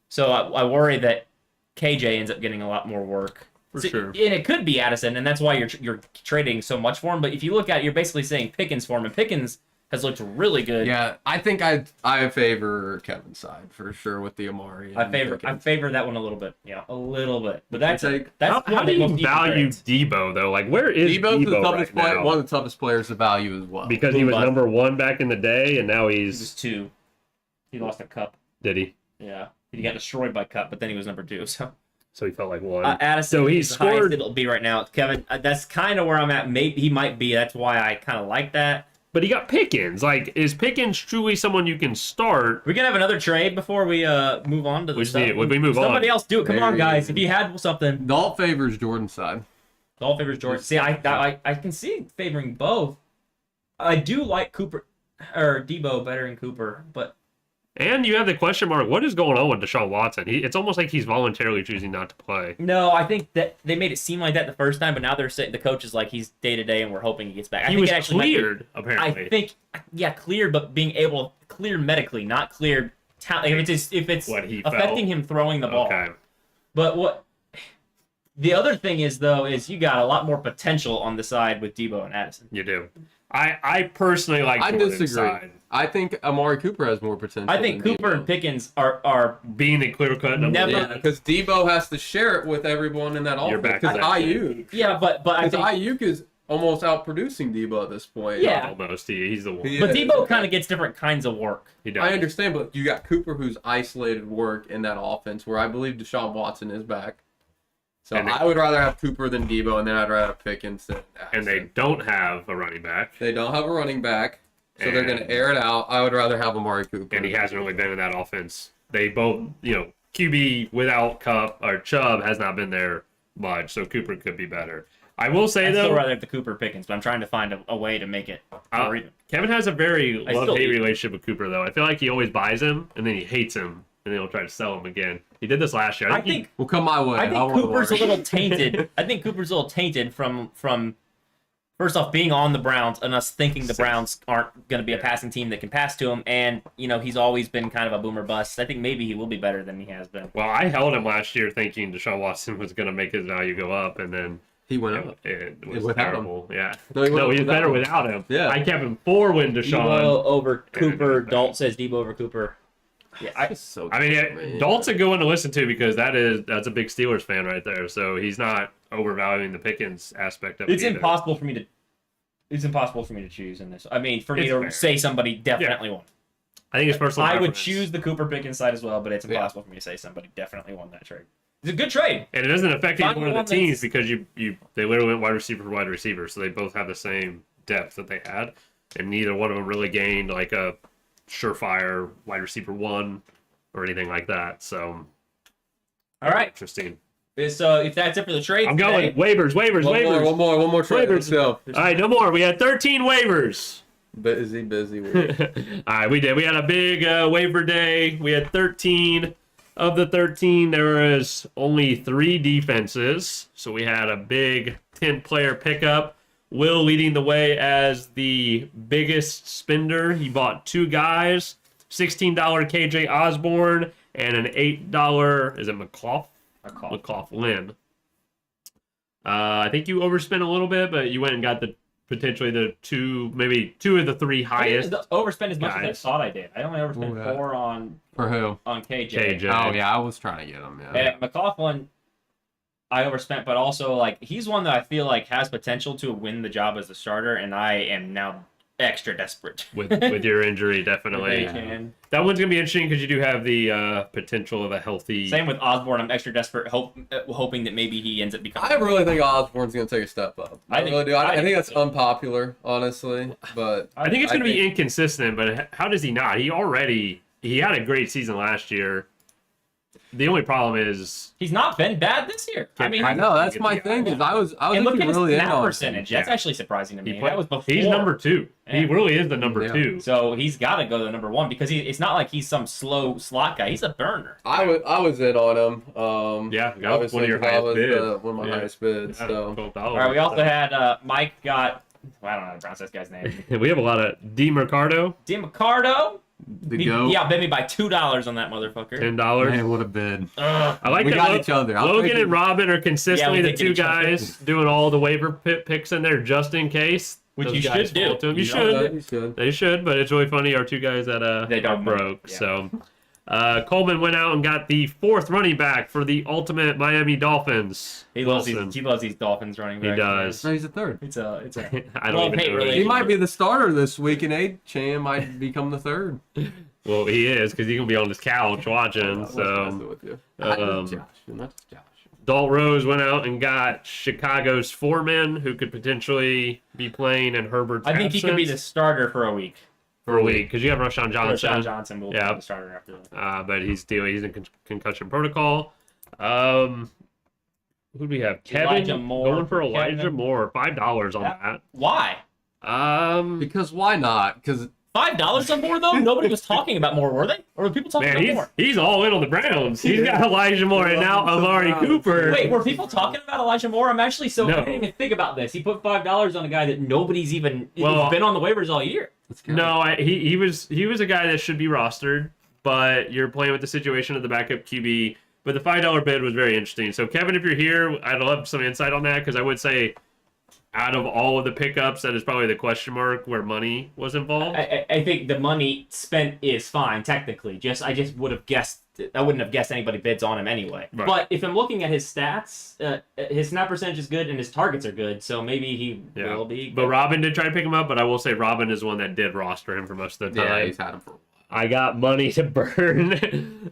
so I worry that KJ ends up getting a lot more work. For So- sure. And it could be Addison, and that's why you're trading so much for him. But if you look at it, you're basically saying Pickens for him, and Pickens has looked really good. Yeah, I think I favor Kevin's side for sure with the Amari. I and favor Pickens. that one a little bit. Yeah, a little bit. But that's I'd take- that's How one do of the you most even value trades. Debo though? Like, where is Debo's the Debo toughest right player, now? one of the toughest players to value as well. Because he was Boom bust. number one back in the day, and now He was he's 2. He lost a cup. did he? Yeah, he got destroyed by cup, but then he was number 2. So So he felt like one. Addison, So he is the highest scored- it'll be right now. Kevin, that's kind of where I'm at. Maybe he might be. That's why I kind of like that. But he got Pickens. Like, is Pickens truly someone you can start? We can have another trade before we move on to the We just stuff. need- would we move Somebody on? else do it. Come on, guys. If you had something, Dalt favors Jordan's side. all favors George. See, I can see favoring both. I do like Cooper or Debo better than Cooper, but And you have the question mark: what is going on with Deshaun Watson? It's almost like he's voluntarily choosing not to play. no, I think that they made it seem like that the first time, but now they're saying the coach is like he's day to day, and we're hoping he gets back. I He think was it actually might be- cleared, apparently. I think, yeah, cleared, but being able cleared medically, not cleared. If it's What he affecting felt. him throwing the ball. Okay. But what the other thing is though is you got a lot more potential on the side with Debo and Addison. You do. I personally like I Jordan's disagree. side. I think Amari Cooper has more potential. I think than Cooper Debo. and Pickens are Being the clear cut number Never- one. Yeah, because Debo has to share it with everyone in that You're offense. back to Because that Ayuk, yeah, but I think Ayuk is almost outproducing Debo at this point. Yeah. Almost. He's the one. He but is. Debo kind of gets different kinds of work. He does. I understand, but you got Cooper who's isolated work in that offense where I believe Deshaun Watson is back. So And they- I would rather have Cooper than Debo, and then I'd rather have Pickens than And they Addison. don't have a running back. They don't have a running back, so they're going And- to air it out. I would rather have Amari Cooper. And he hasn't really been in that offense. They both, QB without Cup or Chubb has not been there much, so Cooper could be better. I will say I still though, rather have the Cooper Pickens, but I'm trying to find a way to make it more even. Kevin has a very I still love-hate do. relationship with Cooper though. I feel like he always buys him and then he hates him and then he'll try to sell him again. He did this last year. I think Will come my way. I I think want Cooper's a Amari. little tainted. I think Cooper's a little tainted from first off being on the Browns and us thinking the Browns aren't going to be a passing team that can pass to him, and he's always been kind of a boomer bust. I think maybe he will be better than he has been. well, I held him last year thinking Deshaun Watson was going to make his value go up, and then He went up. it was Without him. terrible. Yeah. No, he went No, up he was without better him. without him. Yeah. I kept him 4 when Deshaun. Debo over And then Cooper. back. Don't says Debo over Cooper. Yeah, That's so I mean, man. Dalt's a good one to listen to because that's a big Steelers fan right there. So he's not overvaluing the Pickens aspect of it. it's either. impossible for me to. It's impossible for me to choose in this. I mean, for me It's to fair. say somebody definitely won. I think it's personal. I would preference. choose the Cooper Pickens side as well, but it's Yeah. impossible for me to say somebody definitely won that trade. It's a good trade. And it doesn't affect either Find one one of the teams that's- because they literally went wide receiver for wide receiver, so they both have the same depth that they had, and neither one of them really gained like a SureFire wide receiver 1 or anything like that. So, All right. interesting. So if that's it for the trade, I'm going waivers. One more trade. Waivers. Let's go. All right, no more. We had 13 waivers. Busy. All right, we did. We had a big waiver day. We had 13. Of the 13, there was only 3 defenses. So we had a big 10-player pickup. Will leading the way as the biggest spender. He bought 2 guys, $16 KJ Osborne and an $8, is it McLaughlin. I think you overspent a little bit, but you went and got potentially the 2 of the 3 highest. I didn't overspend as much as I guys. thought I did. I only overspent Ooh, yeah. 4 on For who? KJ. KJ. Oh yeah, I was trying to get him. Yeah. And McLaughlin, I overspent, but also like he's one that I feel like has potential to win the job as a starter, and I am now extra desperate with your injury, definitely. If they can. That one's gonna be interesting because you do have the potential of a healthy. Same with Osborne. I'm extra desperate, hoping that maybe he ends up becoming. I really think Osborne's gonna take a step up. I think- really do. I I think think that's so. unpopular, honestly. But I think it's gonna be think- inconsistent, but how does he not? He had a great season last year. The only problem is He's not been bad this year. I mean, I know that's my thing. Because I was and look at thinking his really in snap on him. percentage. That's Yeah. actually surprising to me. he played, That was before. he's number 2. He Yeah. really is the number Yeah. 2. So he's got to go to the number 1 because it's not like he's some slow slot guy. He's a burner. I was in on him. Yeah, that was obviously, one of your 'cause I highest was, bids. one of my Yeah. highest bids. So $12. All right, we also had Mike got. Well, I don't know how to pronounce this guy's name. We have a lot of DiMercado, DiMercardo. the go. Yeah, bet me by $2 on that motherfucker. $10. Man, what a bid. Ugh. I like We that got each other. I'm Logan thinking- and Robin are consistently Yeah, we the did get 2 each other. guys doing all the waiver picks in there just in case. Which those you guys should do. fall to 'em. You You should. know You should. They should, but it's really funny. Our 2 guys that They are don't know. broke. Yeah. So Coleman went out and got the 4th running back for the ultimate Miami Dolphins. He loves Wilson. these Dolphins running He backs. does. No, he's a third. It's a I don't Love-hate even know. who he relationship. He is. might be the starter this week, and A-Chan might become the third. Well, he is because he's gonna be on his couch watching. I was messing So with you. um, Josh, not just Josh. Dalt Rose went out and got Chicago's foreman, who could potentially be playing in Herbert's I think he could be the absence starter for a week. for a week because you have Rashawn Johnson. Rashawn Johnson will Yeah. be the starter after that. But he's in concussion protocol. Who do we have? Kevin Elijah Moore going for for Elijah Kevin. Moore, $5 on that. Why? Because why not? Because $5 on Moore though? Nobody was talking about Moore, were they? Or were people talking man, about Moore? he's all in on the Browns. He's got Elijah Moore and now Amari Cooper. Wait, were people talking about Elijah Moore? I'm actually so No. I didn't even think about this. He put $5 on a guy that nobody's even Well- he's been on the waivers all year. No, he was a guy that should be rostered, but you're playing with the situation of the backup QB. But the $5 bid was very interesting. So Kevin, if you're here, I'd love some insight on that because I would say, out of all of the pickups, that is probably the question mark where money was involved. I think the money spent is fine technically. I just would have guessed. I wouldn't have guessed anybody bids on him anyway. Right. But if I'm looking at his stats, his snap percentage is good and his targets are good, so maybe he Yeah. will be. But Robin did try to pick him up, but I will say Robin is one that did roster him for most of the time. yeah, he's had him for a while. I got money to burn.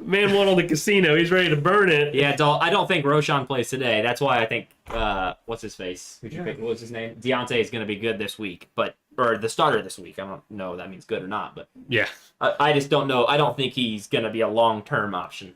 Man won on the casino. He's ready to burn it. Yeah, I don't think Roshan plays today. That's why I think what's his face? Who'd you pick? What was his name? Deontay is going to be good this week, or the starter this week. I don't know if that means good or not, but Yeah. I just don't know. I don't think he's going to be a long-term option.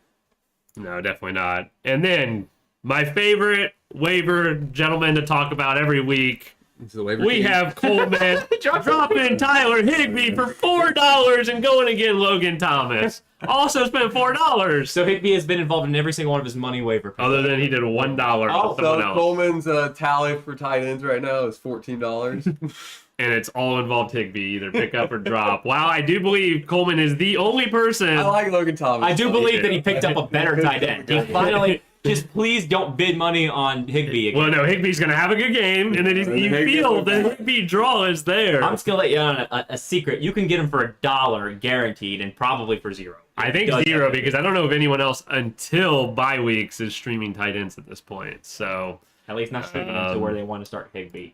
No, definitely not. And then my favorite waiver gentleman to talk about every week. He's the waiver We king. have Coleman dropping Tyler Higbee for $4 and going again Logan Thomas. Also spent $4. So Higbee has been involved in every single one of his money waiver. Other than he did $1 on someone So else. Coleman's tally for tight ends right now is $14. And it's all involved Higbee, either pick up or drop. Wow, I do believe Coleman is the only person. I like Logan Thomas. I do though. believe that he picked up a better tight end. He finally, just please don't bid money on Higbee again. Well, no, Higbee's going to have a good game, and then you feel the Higbee draw is there. I'm just gonna let you on a secret. You can get him for $1 guaranteed, and probably for $0. I think Does 0 have to because I don't know of anyone else until bye weeks is streaming tight ends at this point. So At least not streaming to where they want to start Higby.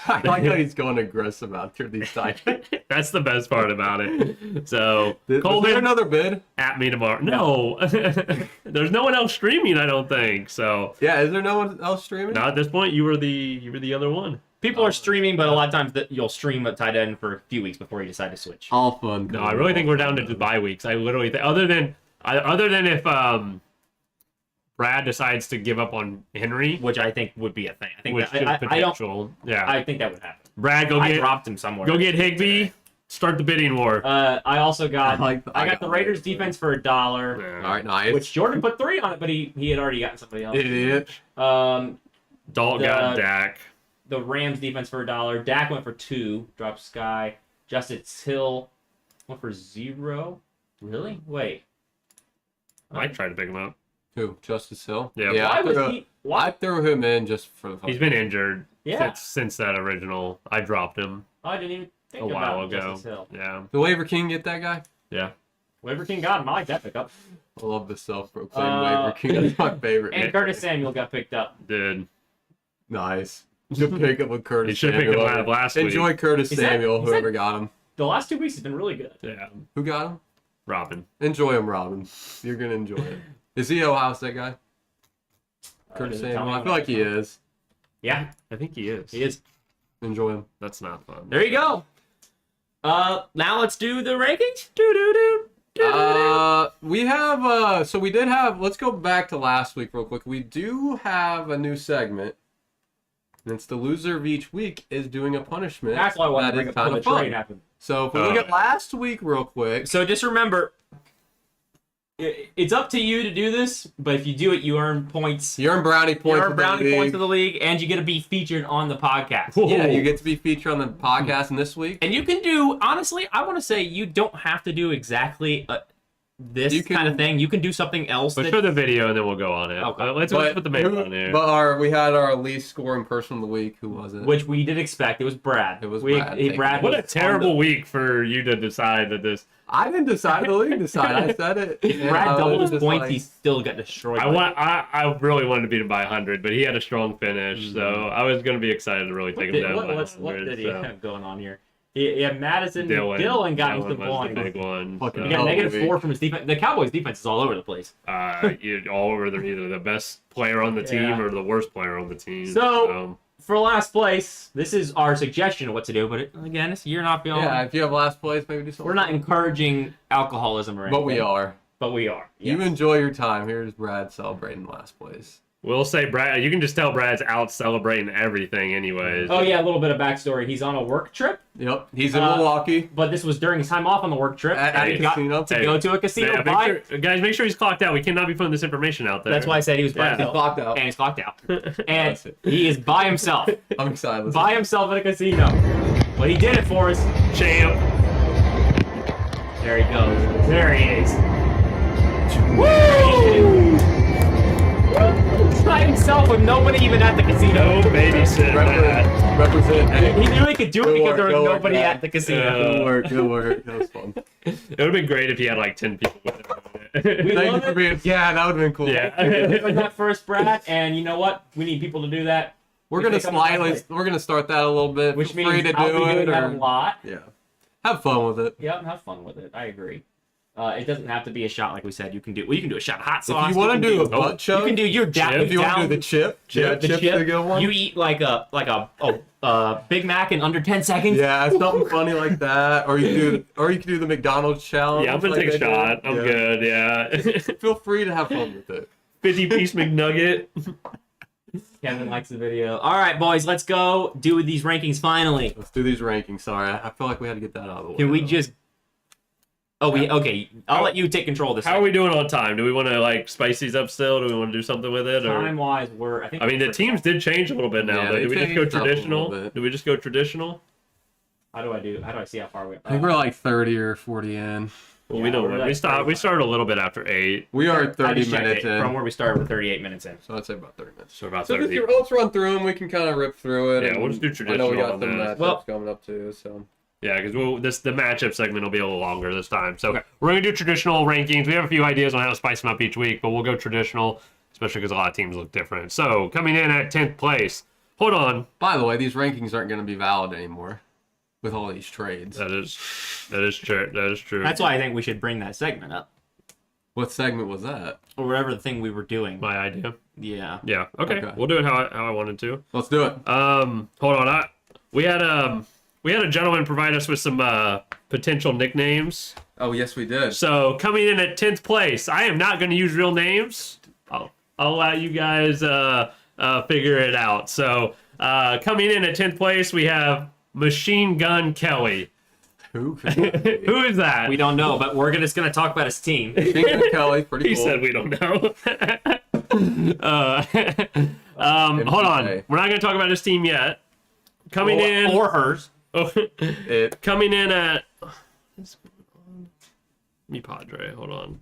I like how he's going aggressive out there these times. That's the best part about it. So, Was there Colton, another bid? at me tomorrow. No. There's no one else streaming, I don't think. So, Yeah, is there no one else streaming? not at this point. You were the other one. People are streaming, but a lot of times you'll stream a tight end for a few weeks before you decide to switch. All fun. No, I really think we're down to just bye weeks. I literally think, other than if Brad decides to give up on Henry, Which I think would be a thing. I think which that, is I don't. potential. Yeah. I think that would happen. Brad, I dropped him somewhere. go get Higby. Start the bidding war. I also got. I I got the Raiders Raiders defense for $1. Yeah. All right, nice. Which Jordan put 3 on it, but he had already gotten somebody else. Idiot. Dalt got Dak. The Rams defense for $1. Dak went for 2. Dropped Sky. Justice Hill went for 0. Really? Wait. I might try to pick him up. Who? Justice Hill? Yeah. Yeah. Why I was threw, he? I Why? threw him in just for the fun. He's been injured Yeah. since that original. I dropped him I didn't even think a while about ago. Justice Hill. Yeah. The Waiver King get that guy? Yeah. Waiver King got him. I like that pickup. I love the self-proclaimed Waiver King. That's my favorite. And Curtis Samuel got picked up. Dude. Nice. Good pickup with Curtis He should pick him Samuel. up last week. Enjoy Curtis Is that- Samuel, is that- whoever got him. The last 2 weeks has been really good. Yeah. Who got him? Robin. Enjoy him, Robin. You're going to enjoy it. Is he Ohio State guy? Curtis Does it tell Samuel? me I when feel like he is. Yeah, I think he is. he is. Enjoy him. That's not fun. There you go. Now let's do the rankings. Do. We have, so we did have, let's go back to last week real quick. We do have a new segment. And it's the loser of each week is doing a punishment. That's why I wanted to bring is up kind the of fun. trade happened. So if we look at last week real quick. So just remember, it's up to you to do this, but if you do it, you earn points. You earn brownie You points. earn for the brownie league. points of the league, and you get to be featured on the podcast. Yeah, you get to be featured on the podcast in this week. And you can do, honestly, I want to say you don't have to do exactly this You can- kind of thing. You can do something else. Let's that- show the video and then we'll go on it. Okay. Let's put the main one here. But we had our least scoring person of the week. Who was it? which we did expect. It was Brad. It was Brad. Brad What was a terrible week for you to decide that this. I didn't decide. The league decided. I said it. If And Brad I doubled was his just points, like- he still got destroyed. I really wanted to beat him by 100, but he had a strong finish, so I was going to be excited to really take him down by 100. What did he so. have going on here? He had Madison. Dylan got him some was the big points. one. Fucking He So, got hell. -4 from his defense. The Cowboys' defense is all over the place. all over. They're either the best player on the team Yeah. or the worst player on the team. So- For last place, this is our suggestion of what to do, but again, you're not feeling. Yeah, if you have last place, maybe do something. We're not encouraging alcoholism or anything. But we are. But we are. You yes. enjoy your time. Here's Brad celebrating last place. we'll say Brad. You can just tell Brad's out celebrating everything, anyways. Oh yeah, a little bit of backstory. He's on a work trip, Yep, he's in Uh, Milwaukee. but this was during his time off on the work trip. At and a he got casino. to Hey, go to a casino. Yeah, by, guys, make sure he's clocked out. We cannot be putting this information out there. that's why I said he was by Yeah. himself. Clocked out. And he's clocked out. And That's it. he is by himself. I'm excited. Let's By himself at a casino. But he did it for us. Champ. There he goes. There he is. Woo! By himself with nobody even at the casino. No babysit. Matt. represent. He knew he could do it Good because work, there was good work, nobody man. at the casino. Good work. Good work. That was fun. It would have been great if he had like 10 people with him. We Thank you love for it. being. Yeah, that would have been cool. Yeah. Doing that first, Brad, and you know what? We need people to do that. We're We gonna think I'm slightly. right. We're gonna start that a little bit. Which Feel free means to I'll do be doing it. that a Or, lot. yeah, have fun with it. Yeah, have fun with it. I agree. It doesn't have to be a shot like we said. You can do. Well, you can do a shot of hot sauce. If you want can to do a butt You chug, can do your down. if you want to down do the chip, yeah, the chip's chip. a good one. You eat like a Big Mac in under 10 seconds. Yeah, something funny like that, or you can do the McDonald's challenge. Yeah, I'm gonna like take a they do. shot. I'm Yeah. good. Yeah. Feel free to have fun with it. 50-piece McNugget. Kevin likes the video. All right, boys, let's go do these rankings finally. Let's do these rankings. Sorry, I feel like we had to get that out of the way. Can we though. just? Oh, okay. I'll let you take control of this. How are we doing on time? Do we want to like spice these up still? Do we want to do something with it? Or Time wise, I think. I mean, the teams did change a little bit now. Yeah, though. they Do we just go changed up a little traditional? bit. Do we just go traditional? How do I see how far we are? I think we're like 30 or 40 in. Well, Yeah, we know we're when like we start. 35. We started a little bit after 8, We are I 30 just checked minutes it. From in. where we started, we're 38 minutes in. So I'd say about 30 minutes. so about So 30. let's run through them. We can kind of rip through it. Yeah, and we'll just do I know we traditional got on some this. matchups Well- coming up too. So Yeah, because the matchup segment will be a little longer this time. So we're gonna do traditional rankings. We have a few ideas on how to spice them up each week, but we'll go traditional. especially because a lot of teams look different. So coming in at 10th place. Hold on. By the way, these rankings aren't going to be valid anymore with all these trades. That is true. That is true. That's why I think we should bring that segment up. What segment was that? Or whatever the thing we were doing. my idea. Yeah. Yeah. Okay. Okay. We'll do it how I wanted to. Let's do it. Hold on. We had a gentleman provide us with some potential nicknames. Oh, yes, we did. So coming in at 10th place, I am not going to use real names. I'll let you guys figure it out. So coming in at 10th place, we have Machine Gun Kelly. Who could that be? Who is that? We don't know, but we're just going to talk about his team. Thinking of Kelly, pretty He cool. said we don't know. Hold on. We're not going to talk about his team yet. Coming in. Or hers. Coming in at. Me Padre. Hold on.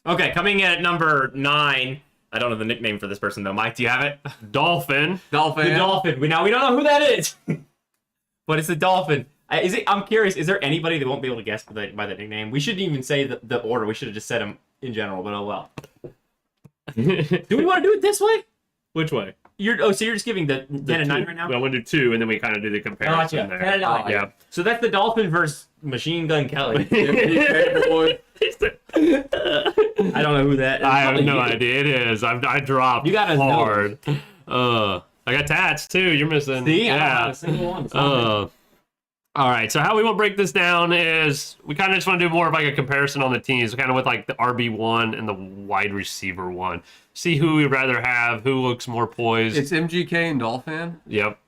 Okay, coming in at number 9. I don't know the nickname for this person, though. Mike, do you have it? Dolphin. Dolphin. The Dolphin. We don't know who that is. But it's the Dolphin. I'm curious, is there anybody that won't be able to guess by that nickname? We shouldn't even say the order. We should have just said them in general, but oh well. Do we want to do it this way? Which way? So you're just giving the 10 and 9 right now? Well, we'll do 2, and then we kind of do the comparison Gotcha. there. 10 and 9. Yeah. So that's the Dolphin versus Machine Gun Kelly. Boy. I don't know who that is. I have Probably no you. idea. It is. I dropped You got a hard. I got tats too. You're missing. See? I don't Yeah. have a single one. It's not All right. So how we want to break this down is we kind of just want to do more of like a comparison on the teams, kind of with like the RB1 and the wide receiver one. See who we'd rather have, who looks more poised. It's MGK and Dolphin. Yep.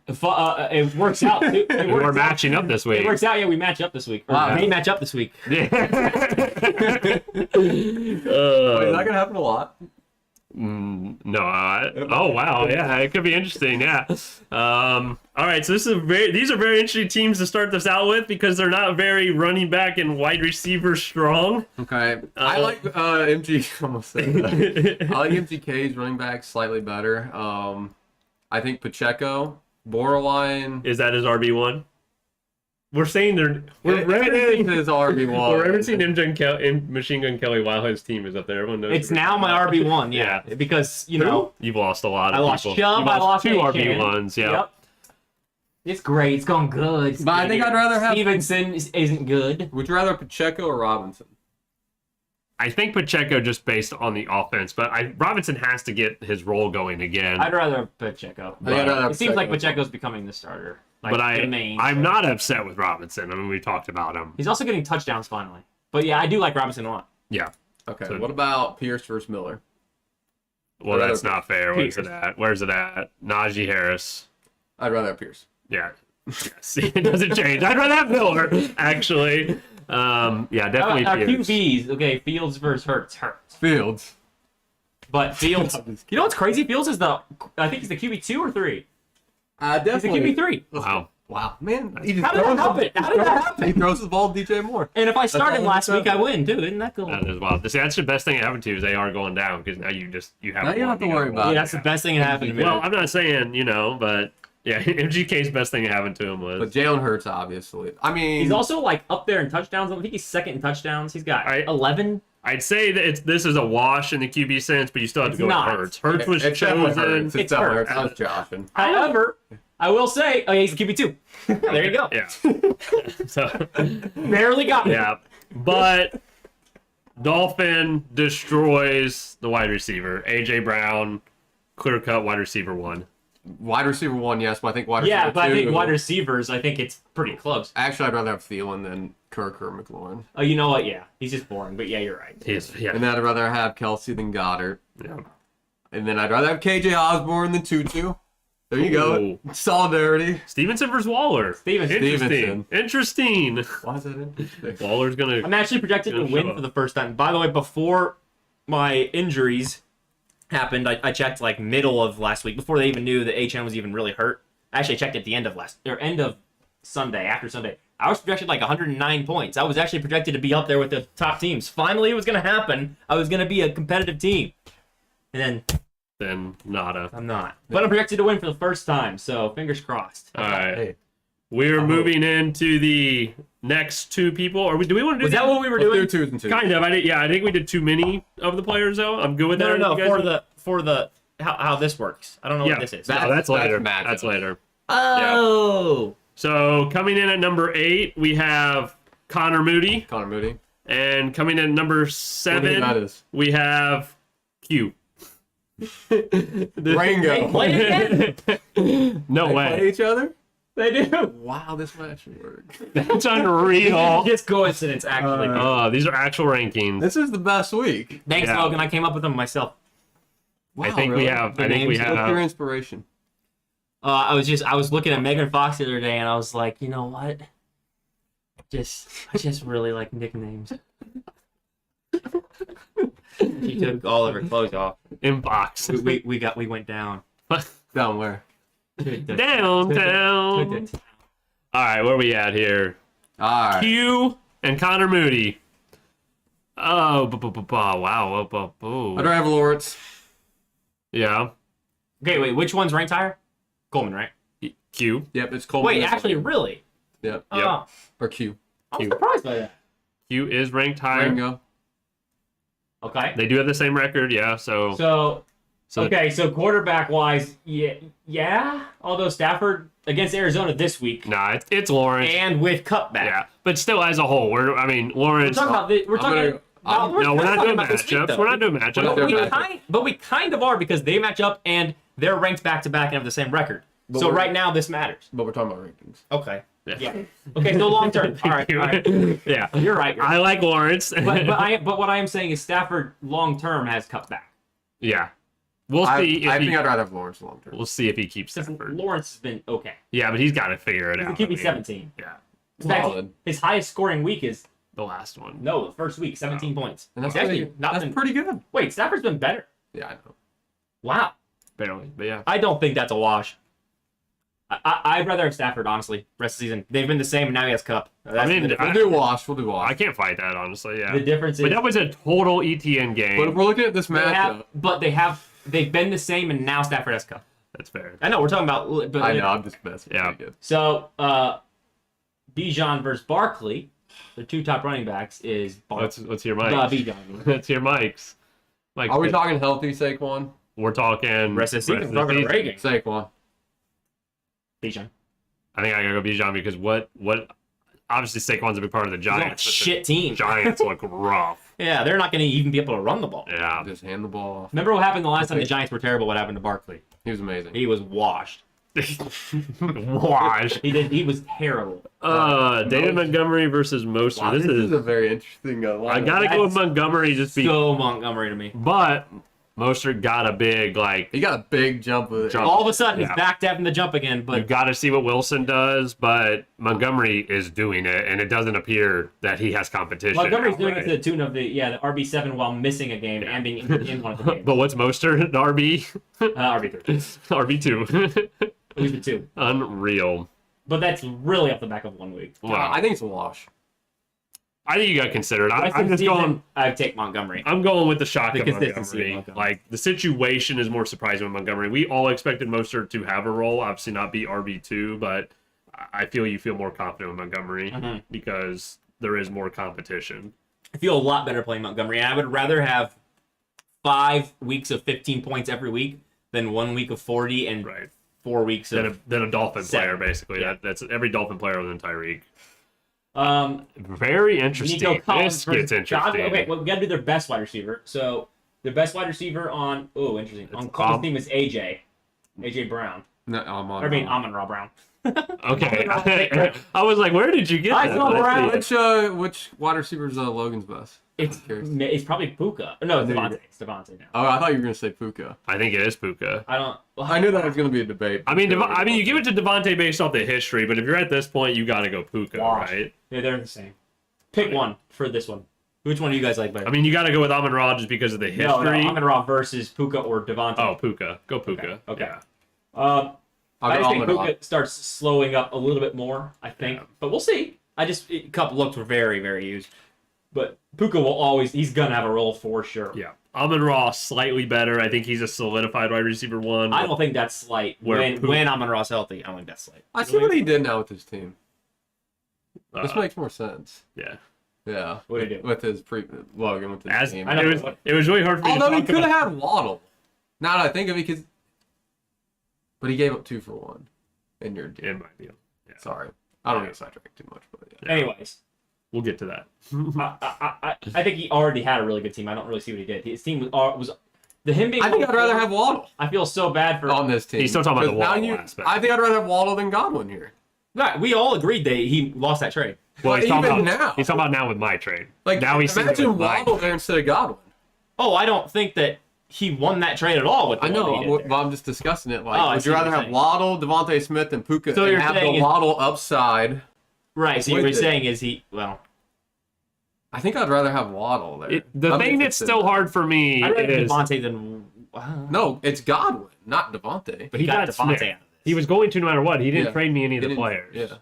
it works out. Too. We're matching up this week. It works out. Yeah, we match up this week. Wow. They match up this week. Wait, is that going to happen a lot? No. Oh wow, yeah, it could be interesting. Yeah. All right, so these are very interesting teams to start this out with because they're not very running back and wide receiver strong. Okay. I like MG. Almost said that. I like MGK's running back slightly better. I think Pacheco, borderline. Is that his RB1? We're saying we're It is his RB1. We're referencing Machine Gun Kelly while his team is up there. Everyone knows. It's now my RB1, yeah. Because, you know. You've lost a lot of I lost people. Chubb, You've I lost 2 Aiken. RB1s, yeah. Yep. It's great. It's going good. But I think I'd rather have. Stevenson isn't good. Would you rather have Pacheco or Robinson? I think Pacheco just based on the offense, but Robinson has to get his role going again. I'd rather have Pacheco. I think I'd rather have It seems like Pacheco. Pacheco's becoming the starter. Like, But the main. I'm not upset with Robinson. I mean, we talked about him. He's also getting touchdowns finally. But yeah, I do like Robinson a lot. Yeah. Okay. So- What about Pierce versus Miller? Well, that's not fair. Where's Pierce. it at? Where's it at? Najee Harris. I'd rather have Pierce. Yeah. See, it doesn't change. I'd rather have Miller, actually. Yeah, definitely Our Pierce. QBs, okay, Fields versus Hurts. Fields. But Fields, you know what's crazy? Fields is I think he's the QB 2 or 3. He's the Definitely. QB 3. Wow. Wow, man. He just How did that happen? How did that happen? He throws the ball to DJ Moore. And if I start him all last that's week, I win, too. Isn't that cool? That is wild. See, that's the best thing that happened to you is they are going down because now you have. Now you don't have to one, worry got about one. Yeah, that's the best thing that happened to me. Well, I'm not saying but yeah, MGK's best thing that happened to him was. But Jalen Hurts, obviously. I mean, He's also like up there in touchdowns. I think he's second in touchdowns. He's got 11. I'd say that this is a wash in the QB sense, but you still have to It's go not. with Hurts. Hurts was it's definitely chosen. Hurts. It's It's definitely Hurts. Hurts. I was joshing. However, I will say, he's QB 2. There you go. Yeah. So. Barely got me. Yeah, but Dolphin destroys the wide receiver. AJ Brown, clear cut wide receiver 1. Wide receiver 1, yes, but I think wide receiver Yeah, but 2. I think wide receivers, I think it's pretty close. Actually, I'd rather have Thielen than Kirk or McLaurin. Oh, you know what? Yeah, he's just boring. But yeah, you're right. Yeah. And then I'd rather have Kelsey than Goddard. Yeah. And then I'd rather have KJ Osborne than Tutu. There you go. Ooh. Solidarity. Stevenson versus Waller. Stevenson. Interesting. Why is that interesting? Waller's gonna. I'm actually projected to Gonna win show up. for the first time. By the way, before my injuries happened, I checked like middle of last week before they even knew that HM was even really hurt. I actually checked at the end of Sunday, after Sunday. I was projected like 109 points. I was actually projected to be up there with the top teams. Finally, it was going to happen. I was going to be a competitive team. And Then nada. I'm not. But I'm projected to win for the first time, so fingers crossed. All right. Hey, We're moving into the next two people. Or do we want to do Was that what we were Let's doing? do twos and twos. Kind of. I think we did too many of the players, though. I'm good with that. No, You guys- for the how this works. I don't know Yeah. what this is. That's later. matchup. That's later. Oh. So coming in at number 8, we have Connor Moody. Connor Moody. And coming in at number What do you 7, think that is? we have Q. Rango. Play again? No They way. play each other? They do. Wow, this might actually work. That's unreal. Just coincidence, actually. Oh, these are actual rankings. This is the best week. Thanks, yeah. Logan. I came up with them myself. Wow, I think we have- The I think we names- have- What's your inspiration? I was looking at Megan Fox the other day, and I was like, you know what? I just really like nicknames. She took all of her clothes off. Inbox. We went down. Down where? Downtown. All right, where we at here? Alright. Q and Connor Moody. Oh, wow. I'd have Lawrence. Yeah. Okay, wait. Which one's ranked higher? Coleman, right? Q. Yep, it's Coleman. Wait, this actually, one. really? Yep. Oh, Or Q. I'm surprised by that. Q is ranked higher. Rango. Okay. They do have the same record, yeah. So Okay, so quarterback wise, yeah. Although Stafford against Arizona this week, nah, it's Lawrence. and with cutback. Yeah, but still, as a whole, We're Lawrence. talking about we're talking. No, we're not doing about this week, matchups. though. We're not doing matchups. We're not doing But we kind of are because they match up and they're ranked back to back and have the same record. But So we're- right now this matters. But we're talking about rankings. Okay. Yeah. Yeah. Okay. So long term. All right. All right. Yeah, You're right. I like Lawrence. But what I am saying is Stafford long term has cut back. Yeah, we'll I see. think I'd rather have Lawrence long term. We'll see if he keeps Since Stafford. Lawrence has been okay. Yeah, but he's got to figure it He's out. the I QB mean, 17. Yeah, In fact, Solid. his highest scoring week is the last one. the first week, 17 points. And that's It's actually pretty, not that's been. pretty good. Wait, Stafford's been better. Yeah, I know. Wow. Barely, but yeah. I don't think that's a wash. I'd rather have Stafford, honestly, rest of the season. They've been the same, and now he has Cup. That's mean, the We'll difference. do wash. We'll do wash. I can't fight that, honestly. Yeah, The difference is but that was a total ETN game. But if we're looking at this matchup, they've been the same, and now Stafford has Cup. That's fair. I know we're talking about, but I know I'm just messing. Yeah. Pretty good. So Bijan versus Barkley, the two top running backs is Let's hear Mike's. Bijan. Let's hear Mike's. Mike, Are we talking healthy Saquon? We're talking Rest of the season. of We're talking season. rating. Saquon. Bijan. I think I gotta go Bijan because what obviously Saquon's a big part of the He's on a Giants. but shit team. the Giants look rough. Yeah, they're not going to even be able to run the ball. Yeah. Just hand the ball off. Remember what happened the last time the Giants were terrible? What happened to Barkley? He was amazing. He was washed. Wash. He was terrible. David Montgomery versus Mostert. Wow, this is a very interesting I gotta go with Montgomery just because. So Montgomery to me. But Mostert got a big He got a big jump with it. Jump. All of a sudden, Yeah. he's back to having the jump again. You've But got to see what Wilson does, but Montgomery is doing it, and it doesn't appear that he has competition. Montgomery's doing it outright. to the tune of the RB7 while missing a game and being in one of the games. But what's Mostert? The RB? RB3. RB2. He's the two. Unreal. But that's really off the back of 1 week. Wow. I think it's a wash. I think you got to consider it. Rest I'm of the just season, going. I'd take Montgomery. I'm going with the shock The of consistency of Montgomery. Montgomery. Like the situation is more surprising with Montgomery. We all expected Mostert to have a role, obviously not be RB2, but I feel you feel more confident with Montgomery Mhm. because there is more competition. I feel a lot better playing Montgomery. And I would rather have 5 weeks of 15 points every week than 1 week of 40 and Right. 4 weeks of. Than a Dolphin Seven. player, basically. Yeah. That's every Dolphin player within Tyreek. Nico Very interesting. Collins This gets versus interesting. Okay, well, we got to do their best wide receiver. So their best wide receiver on interesting. On It's Colin's team is AJ Brown. No, I'm on. I mean Amon-Ra Brown. Okay. I was like, where did you get I that? saw Let's Brown. see. Which wide receiver is Logan's best? It's probably Puka. No, it's Devontae. It's Devontae now. Oh, I thought you were gonna say Puka. I think it is Puka. I don't. I knew that was gonna be a debate. I mean, you give it to Devontae based off the history, but if you're at this point, you got to go Puka, Wash. right? Yeah, they're the same. Pick one for this one. Which one do you guys like better? I mean, you got to go with Amon-Ra just because of the history. No, Amon-Ra versus Puka or Devontae. Oh, Puka. Go Puka. Okay. Yeah. I'll I go just think Amon-Ra. Puka starts slowing up a little bit more, I think. Yeah. But we'll see. Cup looked very, very used. But Puka will always, he's going to have a role for sure. Yeah. Amon-Ra slightly better. I think he's a solidified wide receiver 1. I don't think that's slight. When Amon-Ra's healthy, I don't think that's slight. I see what he did now with his team. This Uh, makes more sense. yeah. Yeah. What did he do? With his Logan with his As, team. I know. it was really hard for me Although to he talk could about. have had Waddle. Now that I think of it, because... But he gave up 2 for 1 in your deal. In my deal. Yeah. Sorry. I don't get sidetracked too much, but yeah. Anyways, We'll get to that. I think he already had a really good team. I don't really see what he did. His team was the him being. I think I'd rather have Waddle I feel so bad for. on this team. He's still talking about the 'Cause now Waddle aspect. I think I'd rather have Waddle than Godwin here. Right, we all agreed that he lost that trade. Well, But he's talking even about now. He's talking about now with my trade. Like, now he's sitting imagine with my Waddle trade. there instead of Godwin. Oh, I don't think that he won that trade at all. With the I one know, that he did but there. I'm just discussing it. Like, Oh, I would see you what rather you're have saying. Waddle, Devontae Smith, and Puka, So and you're have saying the is- Waddle upside? Right. So with what you're it. saying is he. Well, I think I'd rather have Waddle there. The I'm thing that's interested still in that. hard for me I'd rather is Devontae than. No, it's Godwin, not Devontae. But he got Devontae Smith. out of this. He was going to no matter what. He didn't Yeah. trade me any of He the didn't- players. Yeah.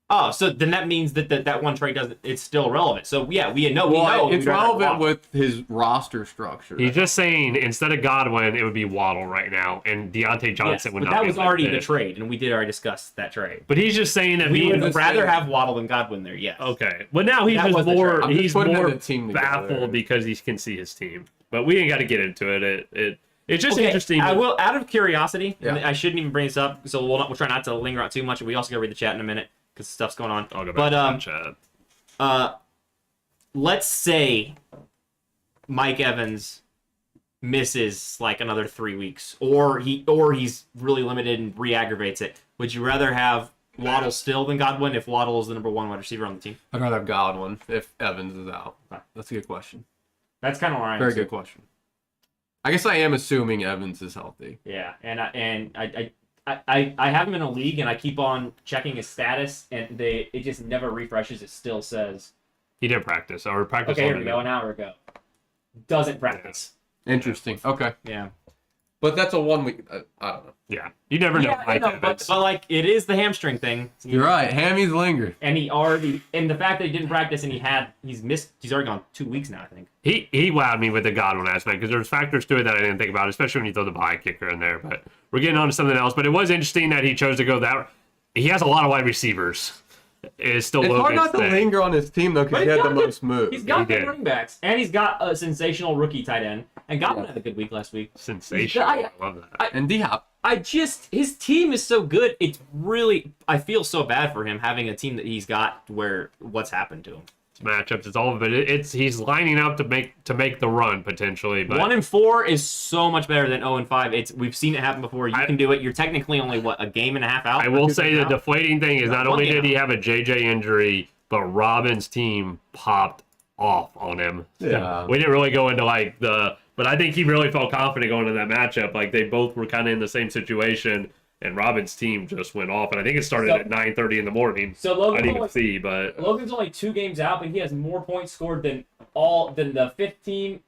Oh, so then that means that one trade doesn't. It's still relevant. So yeah, we know. Well, we'd it's rather have relevant Waddle. with his roster structure. He's just saying instead of Godwin, it would be Waddle right now, and Deontay Yes, Johnson would but not that be was already the listed. trade, and we did already discuss that trade. But he's just saying that We he would just rather saying- have Waddle than Godwin there. Yes. okay. But now he's That was just the more trade. I'm just he's putting more the team together. baffled because he can see his team. But we ain't got to get into it. It's just Okay, interesting. I will, out of curiosity, and Yeah. I shouldn't even bring this up, so we'll try not to linger on too much. We also got to read the chat in a minute because stuff's going on. I'll go back But to the chat. let's say Mike Evans misses like another 3 weeks, or he's really limited and re-aggravates it. Would you rather have Waddle still than Godwin if Waddle is the number 1 wide receiver on the team? I'd rather have Godwin if Evans is out. Okay. That's a good question. That's kind of where I am. Very too. good question. I guess I am assuming Evans is healthy. Yeah, and I have him in a league, and I keep on checking his status, and it just never refreshes. It still says, He did practice or practice. okay, here we already. go, an hour ago. Doesn't practice. Interesting. Okay. Yeah. But that's a 1 week. I don't know. Yeah, you never know. Yeah, I Mike know, Evans. but like it is the hamstring thing. You're right. Hammies linger. And he already, and the fact that he didn't practice and he's already gone 2 weeks now, I think. He wowed me with the Godwin aspect because there's factors to it that I didn't think about, especially when you throw the bye kicker in there. But we're getting on to something else. But it was interesting that he chose to go that. He has a lot of wide receivers. It's still It's hard Logan's not to thing. linger on his team, though, because But he he's had the got good- most moves. He's got He good did. running backs, and he's got a sensational rookie tight end. And Godwin had a good week last week. Sensational. I love that. And D-Hop. His team is so good. It's really, I feel so bad for him having a team that he's got where what's happened to him. It's matchups. It's all of it. It's he's lining up to make the run potentially. But 1-4 is so much better than 0-5. We've seen it happen before. You can do it. You're technically only a game and a half out. I will Two say games the out? deflating thing is not One only game did he have a JJ injury, but Robin's team popped off on him. Yeah. We didn't really go into like but I think he really felt confident going into that matchup. Like they both were kind of in the same situation, and Robin's team just went off. And I think it started So- at 9:30 in the morning. So I Logan's didn't even only, see, but Logan's only 2 games out, but he has more points scored than the 4th team.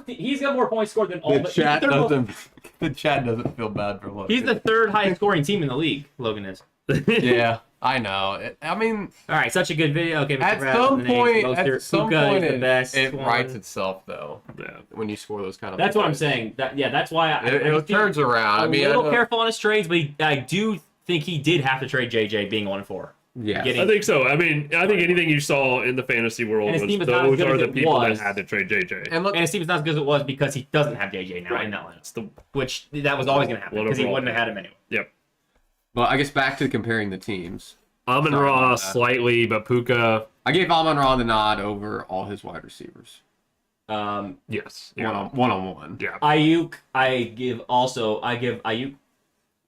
He's got more points scored than all. The chat doesn't feel bad for Logan. He's the 3rd highest scoring team in the league. Logan is. Yeah, I know. I mean, All right, such a good video. Okay, at Mr. some point, Puka is the best. it one. writes itself, though, yeah. when you score those kind of That's what I'm points. saying. That's why It turns around. I mean, a I little know- careful on his trades, but I do think he did have to trade JJ being 1-4. Yeah. Getting- I think so. I mean, I think anything you saw in the fantasy world And his was team is not as those good are as the it people was. that had to trade JJ. And look, And his team is not as good as it was because he doesn't have JJ now in that lineup, That's the which that was always going to happen What because he overall. wouldn't have had him anyway. yep. well, I guess back to comparing the teams. Amon Sorry Ra about that. slightly, but Puka, I gave Amon-Ra the nod over all his wide receivers. yes. Yeah. One-on-one. Yeah. Ayuk, I give Ayuk.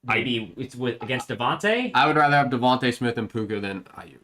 Maybe it's with against Devontae. I would rather have Devontae Smith and Puka than Ayuk.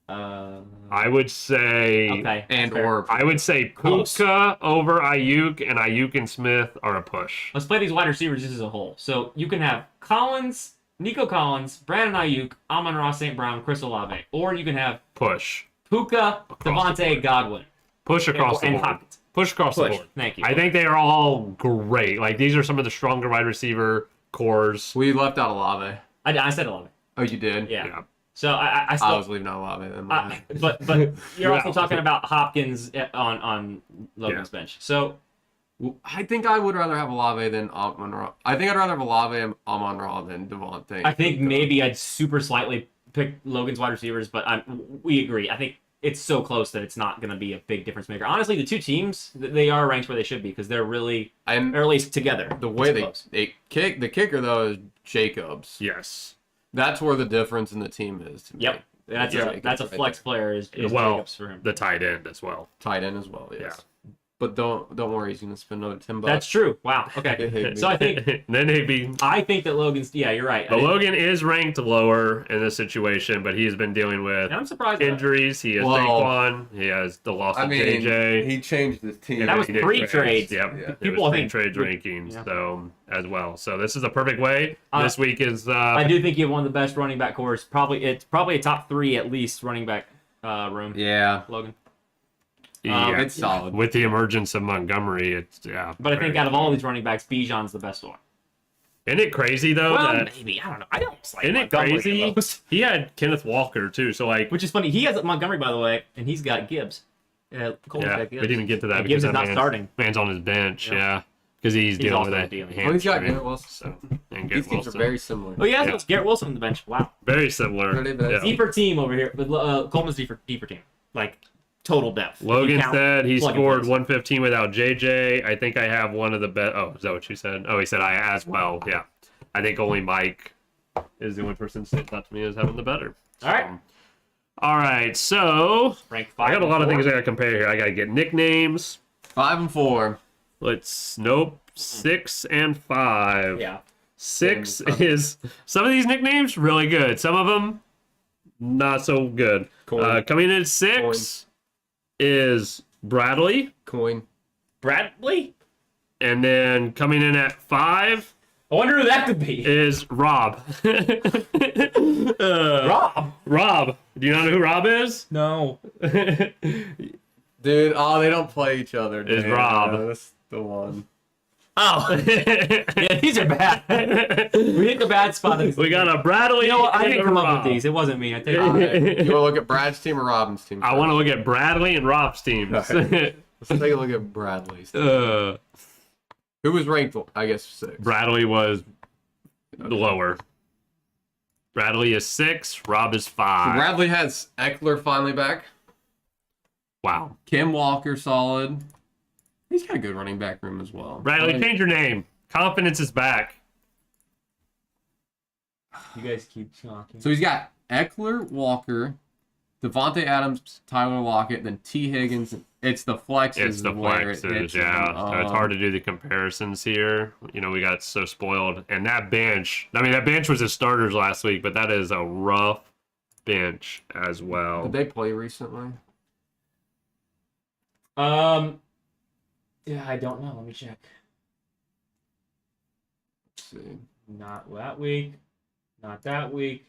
I would say Okay. And that's fair. or I would say Close. Puka over Ayuk, and Ayuk and Smith are a push. Let's play these wide receivers just as a whole. So you can have Collins, Nico Collins, Brandon Ayuk, Amon-Ra St. Brown, Chris Olave. Or you can have Push. Puka, Across the Devontae, board. Godwin. Push across the and board. Hopkins. Push across the Push. board. Thank you. I think they are all great. Like these are some of the stronger wide receiver cores. we left out Olave. I said Olave. Oh, you did? Yeah. Yeah. So I I still. was leaving out Olave in my head. But you're also talking about Hopkins on Logan's bench. So I think I would rather have Olave than Amon-Ra. I think I'd rather have Olave and Amon-Ra than Devontae. I think maybe I'd super slightly pick Logan's wide receivers, but we agree. I think it's so close that it's not going to be a big difference maker. Honestly, the two teams, they are ranked where they should be because they're really, or at least together. The way It's they kick, the kicker though is Jacobs. Yes. That's where the difference in the team is. To me. Yep. That's a right flex there. player is Well, Jacobs for him. the tight end as well. Tight end as well. Yes. Yeah. But don't worry, he's gonna spend another $10. That's true. Wow. Okay. So I think then Higby. that Logan's. Yeah, you're right. But Logan is ranked lower in this situation, but he's been dealing with And I'm surprised. By that. injuries. He has Well, Saquon. He has the loss of JJ. he changed his team. And that was He did pre-trades. Yep. Yeah. It People, was I think, trades would- rankings, yeah. so as well. So this is a perfect way. This week is I do think you have one of the best running back cores. It's probably a top 3 at least running back room. Yeah, Logan. yeah, it's solid. with the emergence of Montgomery. It's But I think out of all these running backs, Bijan's the best one. Isn't it crazy though Well, that maybe I don't know. I don't like isn't it Montgomery crazy? the most. He had Kenneth Walker too. So like Which is funny. He has Montgomery, by the way, and he's got Gibbs. Cole's yeah, got we Gibbs. didn't even get to that And because Gibbs is that not starting. man's on his bench. Yeah. Yeah, because he's dealing also with that dealing. Oh, he's got hamstring. Garrett Wilson. So and These Garrett teams are Wilson. very similar. Oh yeah, Yeah. it's Garrett Wilson on the bench. Wow. Very similar. Pretty bad. Yeah. Deeper team over here, but Coleman's deeper team. Like total depth. If you Logan count said he plug and scored plays. 115 without JJ. I think I have one of the best. Oh, is that what you said? Oh, he said I as well. Yeah. I think only Mike is the only person that sticks out to me as having the better. All right. All right. So Rank 5. I got a lot of and things I 4. got to compare here. I got to get nicknames. 5 and 4. Nope. 6 and 5. Yeah. 6 is some of these nicknames really good. Some of them not so good. Coin. Coming in at 6 is Bradley. Coin. Bradley? And then coming in at 5 I wonder who that could be. is Rob. Rob? Rob. Do you not know who Rob is? No. Dude, oh, they don't play each other. Is damn. Rob. That's the one. Oh. Yeah, these are bad. We hit the bad spot. We got a Bradley. You know what? I and didn't a come up Rob. with these. It wasn't me. I take All it. right. You want to look at Brad's team or Robin's team? I want to look at Bradley and Rob's teams. Let's take a look at Bradley's team. Who was ranked, I guess, 6? Bradley was lower. Bradley is 6. Rob is 5. Bradley has Eckler finally back. Wow. Kim Walker solid. He's got a good running back room as well. Bradley, Like, change your name. Confidence is back. You guys keep talking. so he's got Eckler, Walker, Devontae Adams, Tyler Lockett, then T. Higgins. It's the flexes. It's the where it flexes, hits yeah. him. So it's hard to do the comparisons here. You know, we got so spoiled. And that bench, I mean, that bench was his starters last week, but that is a rough bench as well. Did they play recently? Yeah, I don't know. Let me check. Let's see. Not that week. Not that week.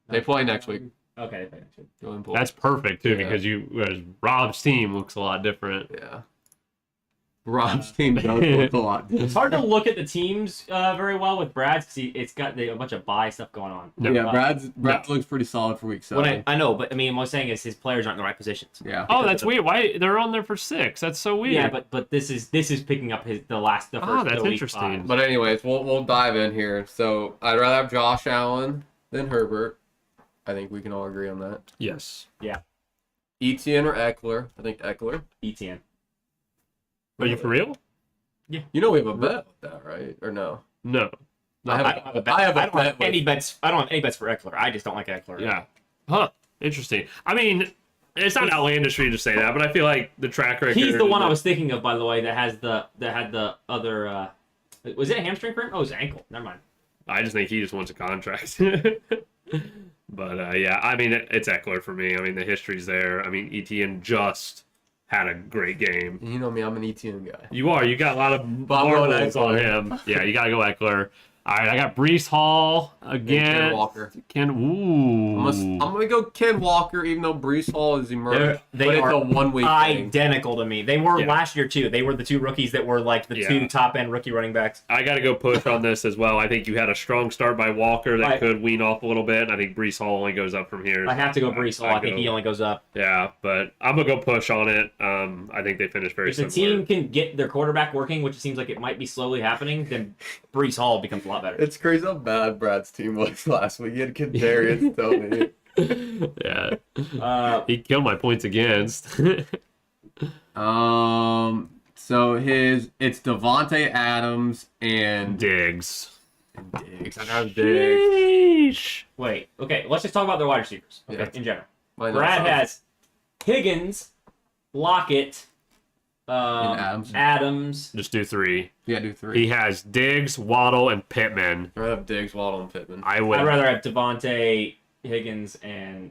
They Not play that next week. Okay, they play next week. Go and pull. That's perfect, too, Yeah. because Rob's team looks a lot different. Yeah. Rob's team does look a lot. It's hard to look at the teams very well with Brad's because it's got a bunch of buy stuff going on. No. Yeah, Brad's looks pretty solid for week 7. When I know, but I mean, what I'm saying is his players aren't in the right positions. Yeah. Oh, that's weird. Why they're on there for 6? That's so weird. Yeah, but this is picking up the first. that's week interesting. 5. But anyways, we'll dive in here. So I'd rather have Josh Allen than Herbert. I think we can all agree on that. Yes. Etienne or Eckler? I think Eckler. ETN. Are you for real? You know we have a bet with that, right? Or no? No. I I don't have a bet. I have a I don't bet have with- any bets. I don't have any bets for Eckler. I just don't like Eckler. Yeah. Huh. Interesting. I mean, it's not outlandish for you to say that, but I feel like the track record. He's the one I was thinking of, by the way, that had the other. Was it a hamstring for him? Oh, it was an ankle. Never mind. I just think he just wants a contract. But yeah, I mean, it's Eckler for me. I mean, the history's there. I mean, Etienne just had a great game. You know me, I'm an Etienne guy. You are. You got a lot of Bob going marbles on Eckler. him. Yeah, you got to go Eckler. All right, I got Brees Hall again. Ken Walker. Ooh. I'm gonna go Ken Walker, even though Brees Hall is emerged. They but are it's a 1 week thing. identical to me. They were Yeah. last year too. They were the two rookies that were like the two top end rookie running backs. I got to go push on this as well. I think you had a strong start by Walker that could wean off a little bit. And I think Brees Hall only goes up from here. I have to go Brees Hall. I think he only goes up. Yeah, but I'm going to go push on it. I think they finish very If the similar. team can get their quarterback working, which it seems like it might be slowly happening, then Brees Hall becomes a lot better. It's crazy how bad Brad's team was last week. He had Kadarius, Tony. Yeah. He killed my points against. So it's Devontae Adams and Diggs. Diggs. I have Diggs. Sheesh. Wait, okay, let's just talk about their wide receivers, okay, Yeah. in general. Why not? Brad has Higgins, Lockett, And Adams. Just do 3. Yeah, do 3. He has Diggs, Waddle, and Pittman. I'd have Diggs, Waddle, and Pittman. I would. I'd rather have Devontae, Higgins, and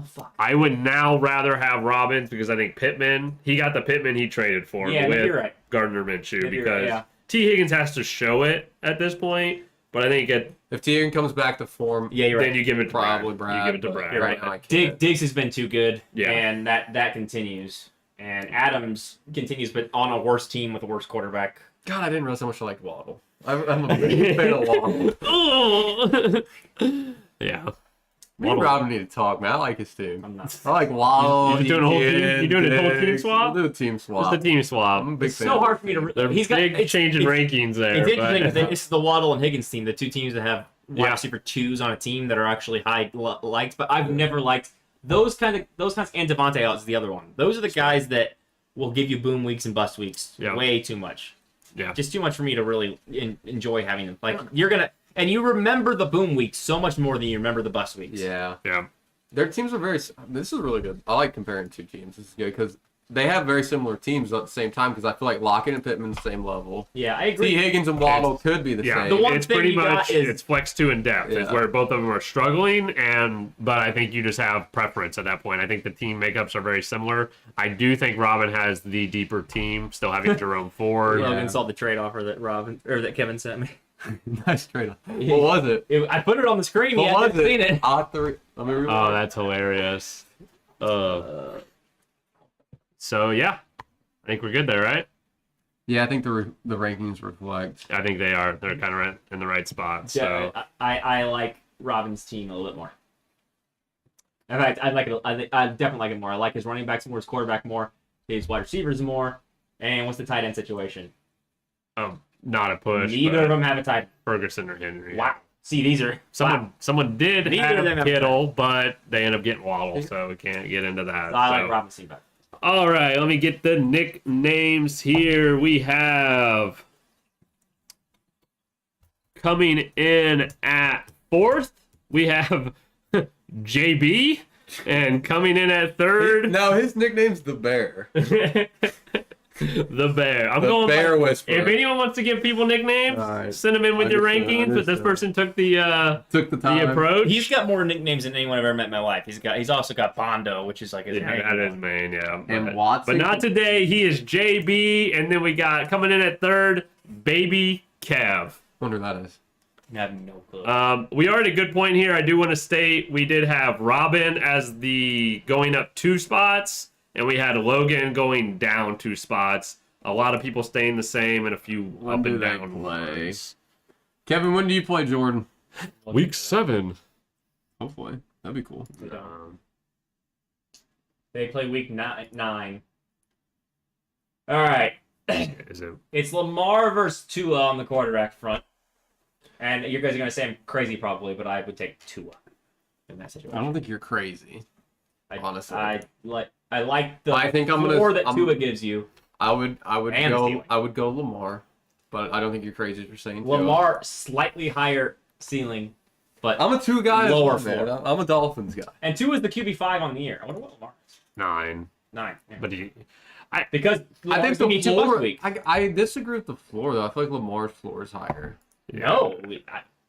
fuck. I would now rather have Robbins because I think Pittman. He got the Pittman he traded for Yeah, with you're right. Gardner Minshew Maybe you're because right, yeah. T Higgins has to show it at this point. But I think If Teagan comes back to form, Yeah, you're then right. you give it to probably Brad. Brad. You give it to but Brad. You're right. now I can't. Diggs has been too good, Yeah. and that continues. And Adams continues, but on a worse team with a worse quarterback. God, I didn't realize how much I liked Waddle. I'm a big fan of Waddle. Yeah. Me and Robin need to talk, man. I like his team. I'm not. I like Waddle. You're doing a whole team- Higgins, you're doing a whole team Diggs. swap? We'll do a team swap. It's the team swap. I'm a big It's fan. so hard for me to. They're He's got big change in it's- rankings there. It's interesting. but- That this is the Waddle and Higgins team, the two teams that have wide Yeah. receiver 2s on a team that are actually high liked. But I've never liked those kinds, and Devontae Adams is the other one. Those are the guys that will give you boom weeks and bust weeks. Yeah. Way too much. Yeah. Just too much for me to really enjoy having them. Like you're gonna, and you remember the boom weeks so much more than you remember the bust weeks. Yeah. Yeah. Their teams are very. This is really good. I like comparing two teams. This is good because they have very similar teams at the same time. Because I feel like Lockett and Pittman the same level. Yeah, I agree. T. Higgins and Waddle could be the Yeah, same. The one it's thing pretty you got much is- it's flex 2 in depth. It's Yeah. where both of them are struggling, but I think you just have preference at that point. I think the team makeups are very similar. I do think Robin has the deeper team, still having Jerome Ford. Yeah. Logan saw the trade offer that Kevin sent me. Nice trade off. What was it? I put it on the screen. What He was hasn't seen it? it. Odd 3. Let me rewind. Oh, that's hilarious. So yeah, I think we're good there, right? Yeah, I think the rankings reflect. I think they are. They're kind of in the right spot. So Yeah, I like Robin's team a little bit more. In fact, I like it. I definitely like it more. I like his running backs more, his quarterback more, his wide receivers more. And what's the tight end situation? not a push. Neither but of them have a tight end. Ferguson or Henry. Wow. See, these are Someone did Neither of them have have Kittle, but they end up getting Waddle, so we can't get into that. Wow. I So. like Robin's team better. All right, let me get the nicknames here. We have coming in at 4th, we have JB, and coming in at 3rd, No, his nickname's the Bear. the Bear. I'm The going Bear by- Whisperer. If anyone wants to give people nicknames, All right. send them in with your Understood, rankings. But this understood. person took the Took the time. approach. He's got more nicknames than anyone I've ever met in my life. He's also got Bondo, which is like his Yeah, main that is one. main, yeah. And But Watson. not today. He is JB, and then we got coming in at 3rd, Baby Kev. Wonder who that is. I have no clue. We are at a good point here. I do want to state we did have Robin as the going up 2 spots, and we had Logan going down 2 spots. A lot of people staying the same, and a few When up do and they down play? ones. Kevin, when do you play Jordan? Week 7. Hopefully. That'd be cool. They play week 9. All right. Is it? It's Lamar versus Tua on the quarterback front. And you guys are going to say I'm crazy probably, but I would take Tua in that situation. I don't think you're crazy. honestly. I like the I think I'm gonna- floor that I'm- Tua gives you. I would And go ceiling. I would go Lamar, but I don't think you're crazy for saying Tua. Lamar, slightly higher ceiling, but I'm a 2 guy. Lower as well, floor. man. I'm a Dolphins guy. and Tua is the QB5 on the year. I wonder what Lamar is. 9. 9. Yeah. But he, Because I Lamar's think gonna the be 2 floor. last week. I disagree with the floor though. I feel like Lamar's floor is higher. No,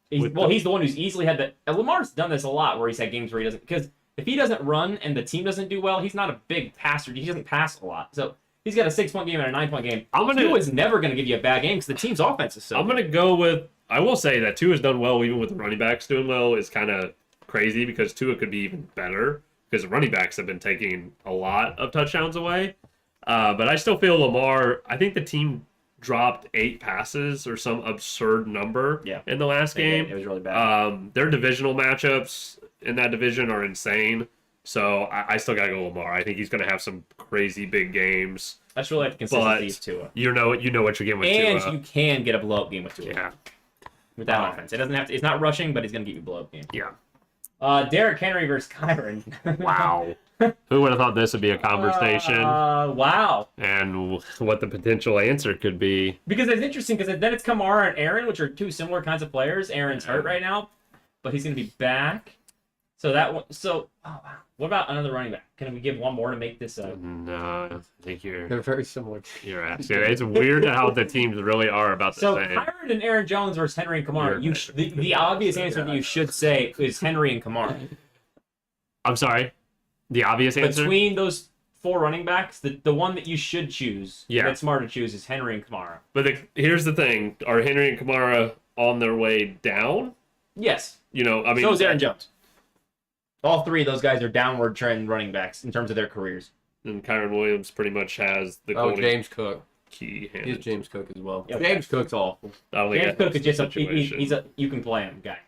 he's With the one who's easily had that. And Lamar's done this a lot, where he's had games where he doesn't. Because if he doesn't run and the team doesn't do well, he's not a big passer. He doesn't pass a lot. So he's got a 6-point game and a 9-point game. I'm gonna- Tua is never going to give you a bad game because the team's offense is so. I'm good. going to go with I will say that Tua's done well, even with the running backs doing well, is kind of crazy because Tua could be even better because the running backs have been taking a lot of touchdowns away. But I still feel Lamar. I think the team dropped 8 passes or some absurd number in the last game. It was really bad. Their divisional matchups in that division are insane. So I still gotta go Lamar. I think he's gonna have some crazy big games. That's really like the consistency of Tua. You know what you're getting with Tua. And you can get a blow up game with Tua. Yeah. With that offense, it doesn't have to. It's not rushing, but he's gonna give you a blow up game. Yeah. Derrick Henry versus Kyron. Wow. Who would have thought this would be a conversation? Wow. And what the potential answer could be. Because it's interesting because then it's Kamara and Aaron, which are 2 similar kinds of players. Aaron's hurt right now, but he's gonna be back. So that one. So wow. What about another running back? Can we give one more to make this? No, I think They're very similar. you're asking. It's weird how the teams really are about the So same. Kyron and Aaron Jones versus Henry and Kamara. The obvious answer that you should say is Henry and Kamara. I'm sorry. The obvious answer. Between those 4 running backs, the one that you should choose, that's smart to choose, is Henry and Kamara. But here's the thing: are Henry and Kamara on their way down? Yes. You know, I mean, So is Aaron Jones. All 3 of those guys are downward trend running backs in terms of their careers. And Kyron Williams pretty much has the golden James Cook. key. He's James Cook as well. Yep. James Cook's awful. James Cook is just situation. he's a you can play him guy.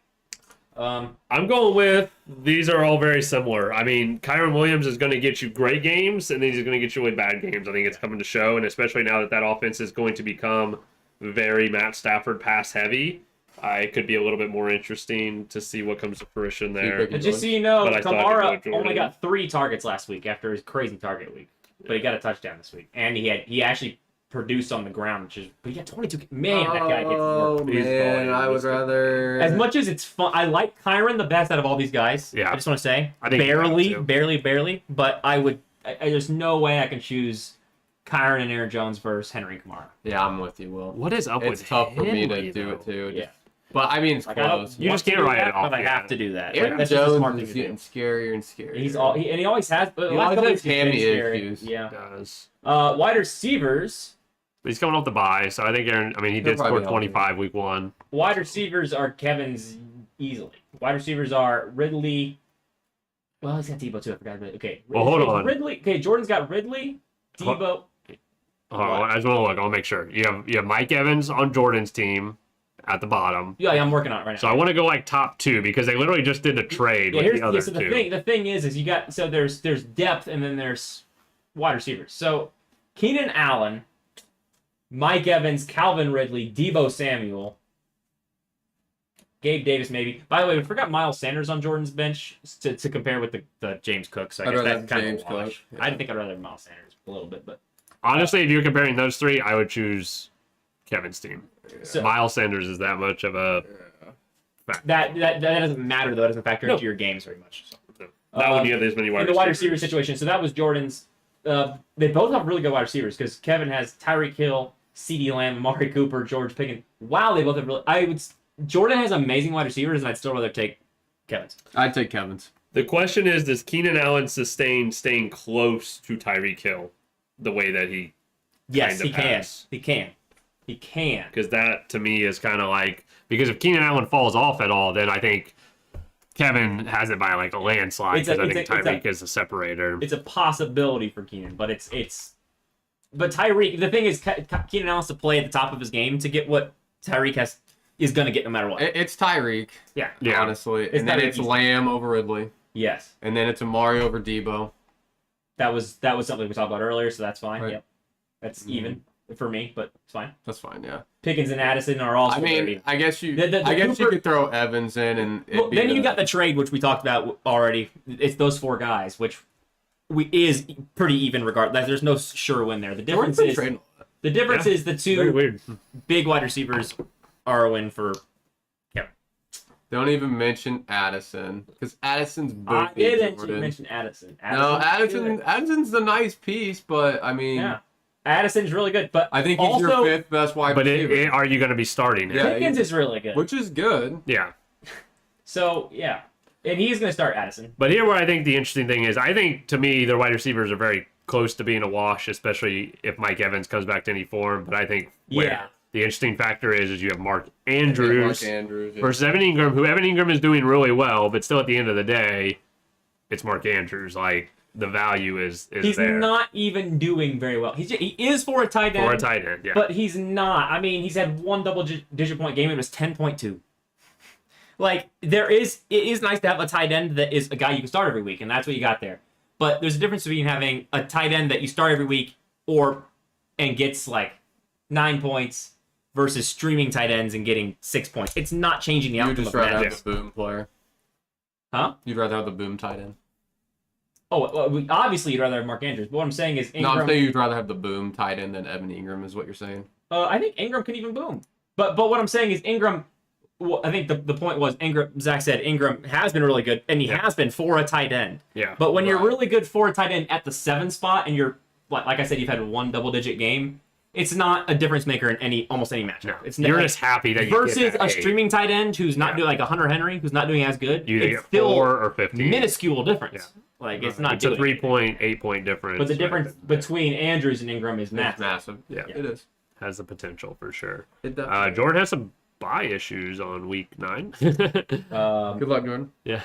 I'm going with these are all very similar. I mean, Kyron Williams is going to get you great games, and then he's going to get you really bad games. I think it's coming to show, and especially now that offense is going to become very Matt Stafford pass heavy. It could be a little bit more interesting to see what comes to fruition there. And just so you know, But I thought Kamara I'd go only Jordan. got 3 targets last week after his crazy target week, but he got a touchdown this week, and he actually produced on the ground, but he got 22. Man, that guy gets work. Man, I would rather. As much as it's fun, I like Kyron the best out of all these guys. Yeah. I just want to say, I think barely, but there's no way I can choose Kyron and Aaron Jones versus Henry and Kamara. Yeah, I'm with you, Will. What is up with It's tough for me Henry, to do it too. Yeah. But I mean, it's close. You just can't to do write that, it off, but I yeah. have to do that. Aaron That's just a smart Jones thing is to do. getting scarier and scarier. And he always has, but He last always couple has weeks he's been hammy scary. issues. Yeah. Does. Wide receivers. But he's coming off the bye, so I think Aaron. I mean, he did He'll score probably 25 week 1. Wide receivers are Kevin's easily. Wide receivers are Ridley. Well, he's got Debo too. I forgot about it. Okay. Well, hold on. Ridley. Okay, Jordan's got Ridley, Debo. I just want to look. I'll make sure. You have Mike Evans on Jordan's team at the bottom. Yeah, I'm working on it right now. So I want to go like top 2 because they literally just did a trade with the other so 2. the thing is you got there's depth and then there's wide receivers. So Keenan Allen, Mike Evans, Calvin Ridley, Debo Samuel, Gabe Davis maybe. By the way, we forgot Miles Sanders on Jordan's bench to compare with the James Cook. So I I'd guess rather that's have kind James of a wash. Cook, yeah. I think I'd rather have Miles Sanders a little bit, but Honestly, if you're comparing those 3, I would choose Kevin's team. so Miles Sanders is that much of a. that doesn't matter though. It doesn't factor into your games very much. So. Not when you have this many wide in the wide receivers. receiver situation. So that was Jordan's. They both have really good wide receivers because Kevin has Tyreek Hill, CeeDee Lamb, Amari Cooper, George Pickens. Wow, they both have really. Jordan has amazing wide receivers, and I'd still rather take Kevin's. I'd take Kevin's. The question is, does Keenan Allen sustain staying close to Tyreek Hill the way that he Yes, kinda he can. pass? He can. He can. Because that to me is kind of like, because if Keenan Allen falls off at all, then I think Kevin has it by like a landslide because I think Tyreek is a separator. It's a possibility for Keenan, but but Tyreek. The thing is, Keenan Allen has to play at the top of his game to get what Tyreek is going to get no matter what. It's Tyreek, Yeah. honestly. It's And then Tyreek. it's Lamb over Ridley. Yes, And then it's Amari over Debo. that was something we talked about earlier, so that's fine. Right. Yep, that's even for me, but it's fine. That's fine, yeah. Pickens and Addison are also I mean, very. I guess you The you Cooper- could throw Evans in and Well, then you got the trade, which we talked about already. It's those 4 guys, which is pretty even regardless. There's no sure win there. The difference is the 2 Very weird. big wide receivers are a win for Kevin. Don't even mention Addison because Addison's I booty. didn't mention Addison. No, Addison's Addison's a nice piece, but I mean, yeah, Addison's really good, but I think he's also, your 5th best wide But receiver, are you going to be starting him? Yeah. Pickens is really good. which is good. Yeah. So yeah, and he's going to start Addison. But here where I think the interesting thing is, I think to me their wide receivers are very close to being a wash, especially if Mike Evans comes back to any form. But I think The interesting factor is you have Mark Andrews, Mark Andrews versus Evan Ingram, who Evan Ingram is doing really well, but still at the end of the day, it's Mark Andrews. Like, the value is He's there. not even doing very well. He is for a tight end. For a tight end, yeah. But he's not. I mean, he's had one double-digit point game. It was 10.2. Like, it is nice to have a tight end that is a guy you can start every week, and that's what you got there. But there's a difference between having a tight end that you start every week and gets, like, 9 points versus streaming tight ends and getting 6 points. It's not changing the You'd outcome just of rather that. have the boom player. Huh? You'd rather have the boom tight end. Oh, well, obviously you'd rather have Mark Andrews. But what I'm saying is Ingram... No, I'm saying you'd rather have the boom tight end than Evan Ingram is what you're saying. I think Ingram can even boom. But what I'm saying is Ingram... Well, I think the point was Zach said Ingram has been really good, and he has been for a tight end. Yeah. But when you're really good for a tight end at the 7 spot, and you're, like I said, you've had one double-digit game, it's not a difference maker in almost any matchup. No. It's You're just happy that you versus get that a 8. streaming tight end who's not doing, like a Hunter Henry, who's not doing as good. You it's get still 4 or 15. minuscule difference. Yeah. Like, it's not It's a doing 3.8 point difference. But the difference right? between Andrews and Ingram is It's massive. massive. Yeah. It is. Has the potential for sure. It does. Jordan has some bye issues on week 9. Good luck, Jordan. Yeah.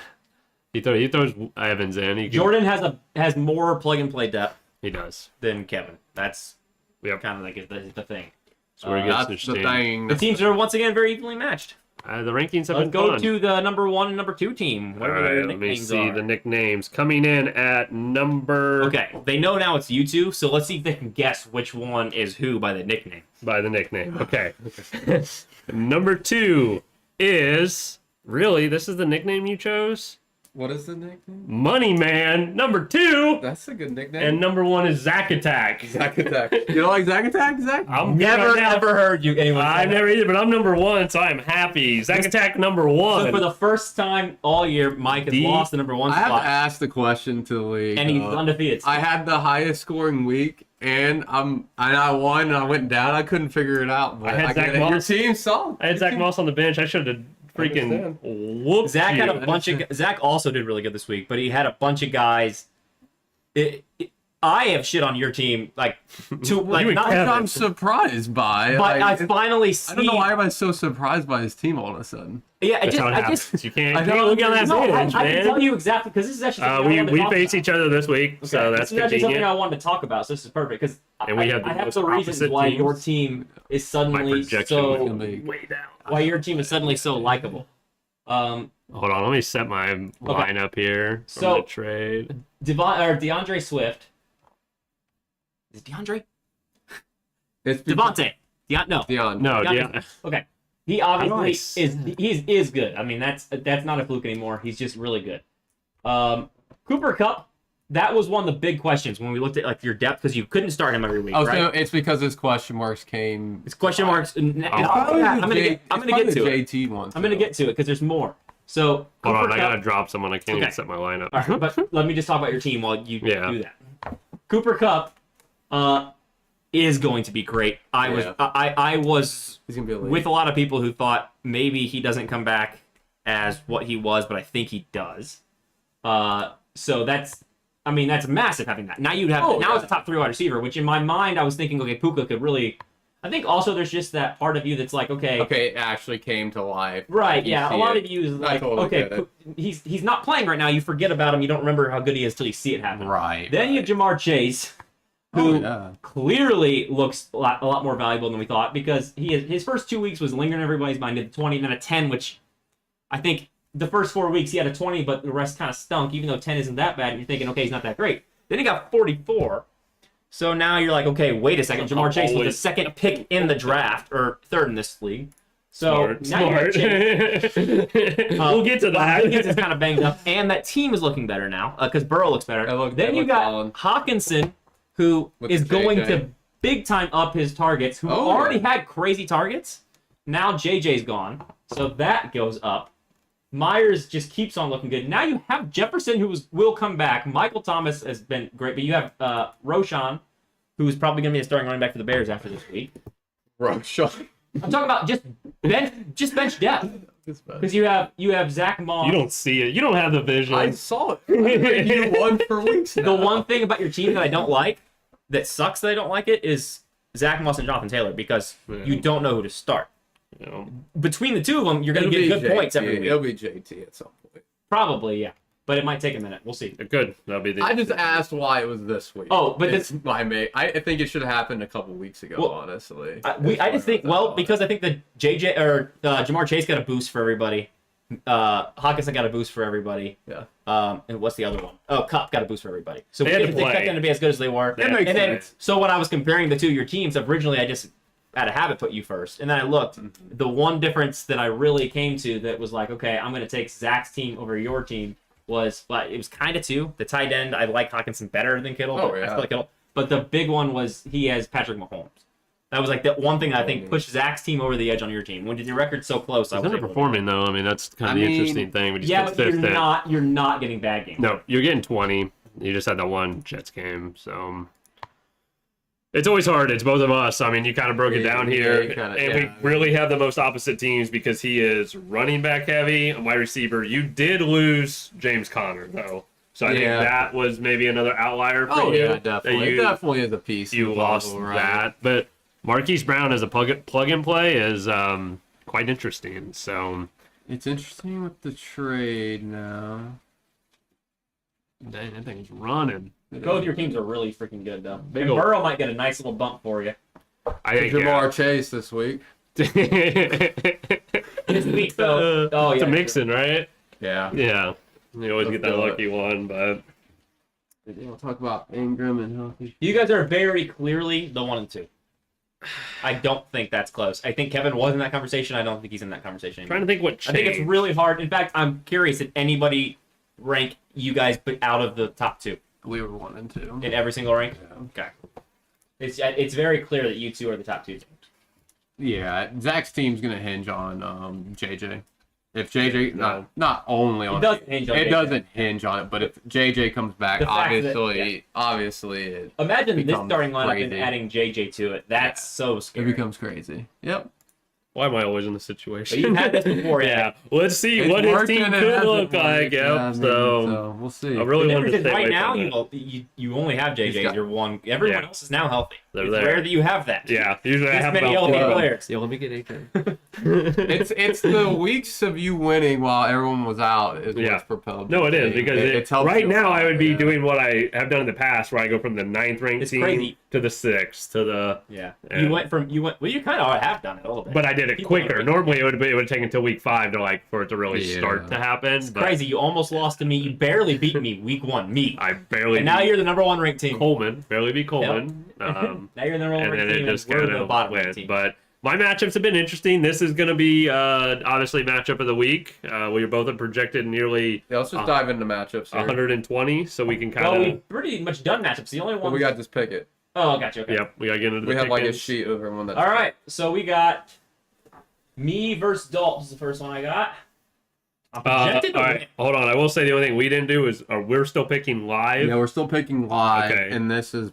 He throws Evans in. Jordan has more plug-and-play depth He does. than Kevin. That's Yep. kind of like the thing. So where it gets That's the interesting. thing. The teams are once again very evenly matched. The rankings have Let's been go fun. to the number 1 and number 2 team. All Whatever their right, let me nicknames see are. the nicknames coming in at number. Okay, they know now it's you two, so let's see if they can guess which one is who by the nickname. By the nickname. Okay. Number 2 is really. This is the nickname you chose. What is the nickname? Money Man. Number 2. That's a good nickname. And number 1 is Zack Attack. Zack Attack. You don't like Zack Attack, Zach? I'm Never right now. ever heard anyone say I've that. never either, but I'm number 1, so I'm happy. Zack Attack number 1. So for the first time all year, Mike has lost the number 1 I have spot, asked the question to the league. and he's undefeated. I had the highest scoring week, and I won, and I went down. I couldn't figure it out. But I had Zach get it. Your Moss. team solid. I had Zach Moss on the bench. I should have freaking Understand. whooped Zach you. had a bunch of. Zach also did really good this week, but he had a bunch of guys. I have shit on your team, like and not. Kevin. I'm surprised by. But like, I finally see. I don't know why everybody's so surprised by his team all of a sudden. Yeah, That's how it I happens. just. You can't, I you can't don't look on that No, advantage, I can tell man. you exactly because this is actually something I We wanted to talk face about. each other this week, so Okay, that's this is actually something I convenient. wanted to talk about. So this is perfect because And we have the I have most the reasons opposite why teams. your team is My suddenly projection was so gonna be way down. why your team is suddenly so likable. Hold on, let me set my lineup here from So- the trade. DeAndre Swift. Is it DeAndre? It's Devontae. No. Dion. No, DeAndre- yeah. Okay. He How do I obviously is good. I mean that's not a fluke anymore. He's just really good. Cooper Kupp, that was one of the big questions when we looked at like your depth because you couldn't start him every week, Oh, right? so it's because his question marks came. It's question marks. Oh. I'm gonna get to it. JT one. I'm gonna get to it because there's more. So Hold on, Cooper I Kupp- gotta drop someone. I can't even Okay. set my lineup. All right, but let me just talk about your team while you Yeah. do that. Cooper Kupp is going to be great. I was He's gonna be a lead. with a lot of people who thought maybe he doesn't come back as what he was, but I think he does. So that's massive having that. Now you'd have it's a top 3 wide receiver, which in my mind I was thinking, okay, Puka could really. I think also there's just that part of you that's like, okay, Okay, it actually came to life. right, You yeah. A see lot it. of you is I like, totally okay, get it. he's not playing right now. You forget about him. You don't remember how good he is till you see it happen. Right. Then you have Jamar Chase, who yeah. clearly looks a lot more valuable than we thought because his first 2 weeks was lingering in everybody's mind at 20 and then a 10, which I think the first 4 weeks he had a 20, but the rest kind of stunk, even though 10 isn't that bad. And you're thinking, okay, he's not that great. Then he got 44. So now you're like, okay, wait a second. Jamar Chase was the second pick in the draft, or third in this league. So now you're at Chase. We'll get to that. Higgins is kind of banged up, and that team is looking better now because Burrow looks better. Then you got Hawkinson, who With is going JJ. to big time up his targets, who Oh, already yeah. had crazy targets. Now JJ's gone, so that goes up. Myers just keeps on looking good. Now you have Jefferson, who will come back. Michael Thomas has been great, but you have Roshan, who's probably going to be a starting running back for the Bears after this week. Roshan. I'm talking about just bench depth because you have Zach Moss. You don't see it. You don't have the vision. I saw it. You won for weeks now. The one thing about your team that I don't like, that sucks that I don't like it, is Zach Moss and Jonathan Taylor because you don't know who to start. You know, Between the two of them, you're going to get good points every week. It'll be JT at some point. Probably, yeah. But it might take a minute. We'll see. good. That'll be the. I just asked why it was this week. Oh, but it's my mate. I think it should have happened a couple weeks ago. Well, honestly, I just think because I think the JJ or Jamar Chase got a boost for everybody. Hawkinson got a boost for everybody. Yeah. And what's the other one? Oh, Cup got a boost for everybody. So They had to if they play. kept them to be as good as they were. That makes sense. So when I was comparing the two of your teams, originally I just out of habit put you first, and then I looked. The one difference that I really came to that was like, okay, I'm going to take Zach's team over your team was, but it was kind of two. The tight end, I like Hawkinson better than Kittle. Oh, but I yeah. feel like Kittle. But the big one was he has Patrick Mahomes. That was like the one thing that I think pushed Zach's team over the edge on your team. When your record's so close, I He's was able to- underperforming though. I mean, that's kind of the interesting thing. But he's Yeah, but consistent. you're not getting bad games. No, you're getting 20. You just had that one Jets game, so it's always hard. It's both of us. I mean, you kind of broke it down here, and we really have the most opposite teams because he is running back heavy, a wide receiver. You did lose James Conner though, so I think that was maybe another outlier for you. Yeah, definitely. It definitely is a piece. You lost that, but Marquise Brown as a plug and play is quite interesting. So it's interesting with the trade now. dang, that thing's running. Both your teams are really freaking good, though. Big And ol'- Burrow might get a nice little bump for you. I think Jamar Chase this week. This week, though. Oh, It's yeah. a mixing, right? Yeah. Yeah. You always get that Let's do lucky one, but We'll talk about Ingram and healthy. You guys are very clearly the 1 and 2. I don't think that's close. I think Kevin was in that conversation. I don't think he's in that conversation anymore. trying to think what I changed. think it's really hard. In fact, I'm curious if anybody rank you guys out of the top 2 We were 1 and 2. in every single rank. Yeah. Okay. It's very clear that you two are the top 2 teams. Yeah, Zach's team's gonna hinge on JJ. If JJ not only on doesn't hinge on it JJ. doesn't hinge on it, but if JJ comes back, The fact that- obviously it Imagine this becomes starting lineup and crazy. adding JJ to it. That's so scary. becomes crazy. Yep. Why am I always in this But situation? you've had this before, yeah. Let's see It's what his working team and it could hasn't look like. worked. Yep. Yeah, maybe, So we'll see. I really The wanted to difference is stay right away now from that. you only have JJ. got- You're one. Everyone Yeah. else is now healthy. They're It's there. rare that you have that. Yeah. Usually I This have many about healthy 4. players. You let me get 8. It's the weeks of you winning while everyone was out is Yeah. what's propelled. No, it the is team. because It's helped right you now out, I would be yeah. doing what I have done in the past, where I go from the 9th ranked It's team crazy. to the 6th to the. Yeah. Yeah. Well, you kind of have done it a little bit. But I did it People quicker. are- Normally it would take until week 5 to for it to really start to happen. It's but crazy. You almost lost to me. You barely beat me week 1. Me. I barely. And now beat you're the number 1 ranked team. Coleman. Barely beat Coleman. Now you're the number 1 And ranked then team. it just And we're kind the of bottom ranked went. team. But my matchups have been interesting. This is going to be obviously matchup of the week. We both have projected nearly Yeah, let's just dive into matchups here. 120, so we can kind Well, of. we've pretty much done matchups. The only one. Well, we got this pick it. Oh, gotcha. Okay. Yep, we got to get into the We have like a pickings. sheet of everyone that's All right. So we got me versus Dalton is the first one I got. I'm projected to all win. right, hold on. I will say the only thing we didn't do is we're still picking live. Yeah, we're still picking live, Okay. and this is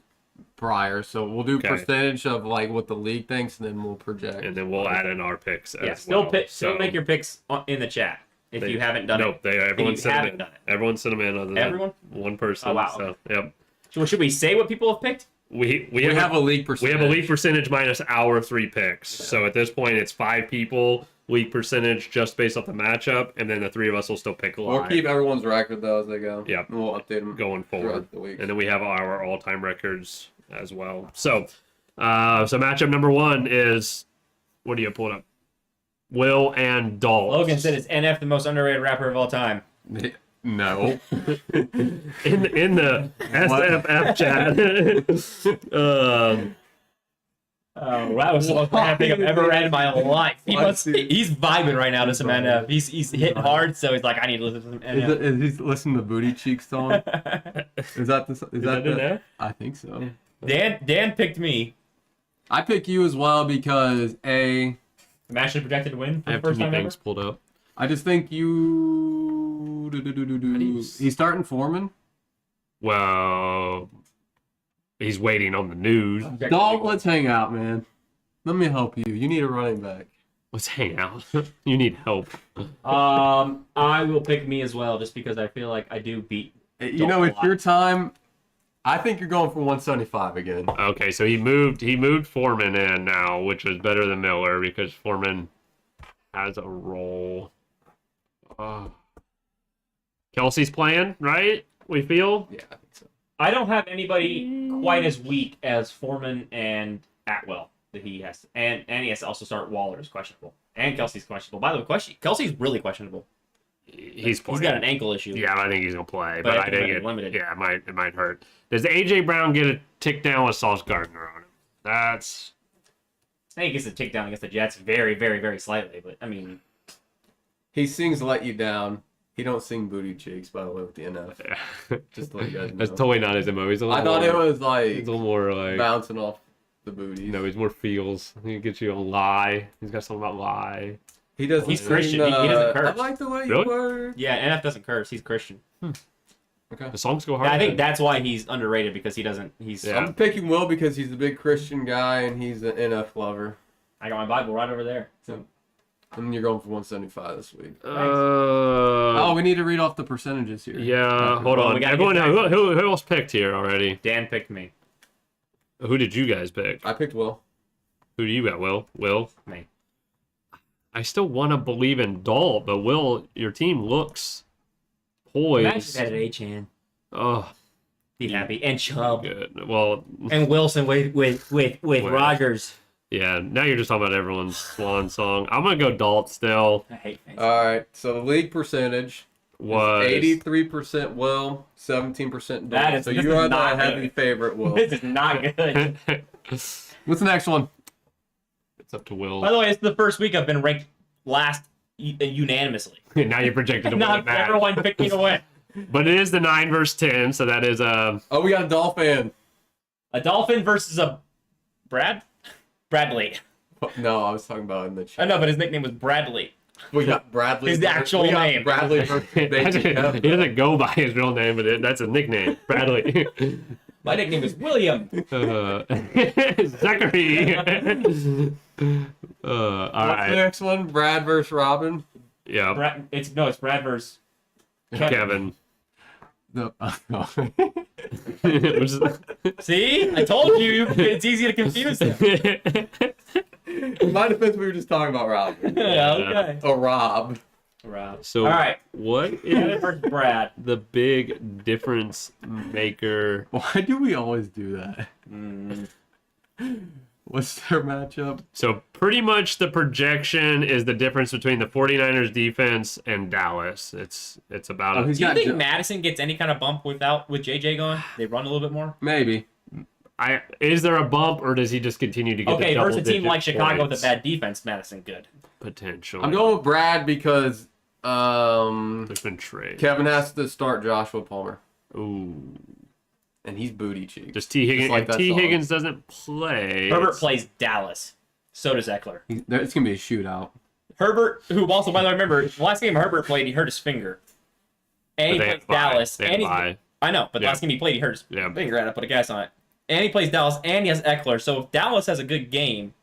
prior. So we'll do Okay. percentage of like what the league thinks, and then we'll project. And then we'll add in our picks Yeah, as still well. Still make your picks in the chat if you haven't done Nope, everyone you sent them haven't in. done it. Everyone sent them in other than Everyone? one person. Oh, wow. So, yep. it. Should we say what people have picked? We we have a league we percentage. have a league percentage minus our 3 picks. So at this point, it's 5 people league percentage just based off the matchup, and then the 3 of us will still pick live. We'll keep everyone's record though as they go. Yep. And we'll update them going forward, throughout the week. and then we have our all-time records as well. So, so matchup number 1 is what do you pull it up? Will and Dalt. Logan said, "Is NF the most underrated rapper of all time?" No. in the SFF chat. Oh, that was the most rap thing I've ever read in my life. He's vibing right now to some NF. He's hitting hard, so he's like, I need to listen to some NF. Is he listening to Booty Cheeks song? Is that that in there? I think so. Dan picked me. I pick you as well because I'm actually projected to win for I the have too first many time ever. things pulled up. I just think you. He's starting Foreman. Well, he's waiting on the news. Dog, let's hang out, man. Let me help you. You need a running back. Let's hang out. You need help. I will pick me as well, just because I feel like I do beat. You know, it's your time. I think you're going for 175 again. Okay, so he moved Foreman in now, which was better than Miller because Foreman has a role. Kelsey's playing, right? We feel. Yeah, I think so. I don't have anybody quite as weak as Foreman and Atwell that he has, and he has to also start Waller is questionable, and Kelsey's questionable. By the way, Kelsey's really questionable. He's playing. He's got an ankle issue. Yeah, I think he's gonna play, But but I I think think it's limited. Yeah, it might hurt. Does AJ Brown get a tick down with Sauce Gardner on him? That's I think he gets a tick down against the Jets very, very, very slightly, but I mean, He sings "Let You Down." He don't sing "Booty Cheeks," by the way, with the NF. yeah. Just to let you guys know. That's totally not his MO. He's a little I thought it more, was like he's a little more like bouncing off the booty. no, he's more feels. He gets you on lie. He's got something about lie. He doesn't. He's sing Christian. the, He doesn't curse. I like the way you Really? were. yeah, NF doesn't curse. He's Christian. Okay. The songs go hard. I think that's why he's underrated because he doesn't. He's. Yeah. I'm picking Will because he's a big Christian guy and he's an NF lover. I got my Bible right over there. So. And you're going for 175 this week. Oh, we need to read off the percentages here. yeah. Hold Well, on. we gotta Everyone, get back. who else picked here already? Dan picked me. Who did you guys pick? I picked Will. Who do you got? Will. Me. I still want to believe in Dalt, but Will, your team looks poised. Imagine that at H-Hand. Oh, Be happy. And Chubb. good. Well, And Wilson with Rogers. yeah. Now you're just talking about everyone's swan song. I'm gonna go Dalt still. I hate fancy. All right. So the league percentage Was 83% Will, 17% That Dalt. is- So this you is are the not heavy good. favorite, Will. This is not good. it's What's the next one? up to Will. By the way, it's the first week I've been ranked last unanimously. Now you're projected to win the Not match. everyone picked me to win. But it is the 9 versus 10, so that is Oh, we got a Dolphin. A Dolphin versus a Bradley. No, I was talking about in the I chat. know, but his nickname was Bradley. We got Bradley. His actual we got name. Bradley versus he Baby Kev. doesn't go by his real name, but that's a nickname, Bradley. My nickname is William. Zachary. All What's the right. next one? Brad versus Robin. Yeah. It's Brad versus Kevin. No. Which is- See? I told you. It's easy to confuse them. In my defense, we were just talking about Robin. Yeah, okay. Or Rob. Rob. So, All right. what Kevin is versus Brad. the big difference maker? Why do we always do that? Mm. What's their matchup? So, pretty much the projection is the difference between the 49ers defense and Dallas. It's about Oh, a he's Do you got think Jo- Madison gets any kind of bump with JJ going? They run a little bit more? Maybe. is there a bump or does he just continue to get Okay, the versus a team double-digit like Chicago points? with a bad defense, Madison good. Potentially. I'm going with Brad because There's been trades. Kevin has to start Joshua Palmer. Ooh. And he's booty cheeks. Does T. Higgins? like If that T. song. Higgins doesn't play, Herbert it's- plays Dallas. So does Eckler. It's going to be a shootout. Herbert, who also, by the way, remember, the last game Herbert played, he hurt his finger. And he But they plays have bye. Dallas. They have And he's, bye. I know, but Yeah. last game he played, he hurt his Yeah. finger. I had to put a gas on it. And he plays Dallas, and he has Eckler. So if Dallas has a good game.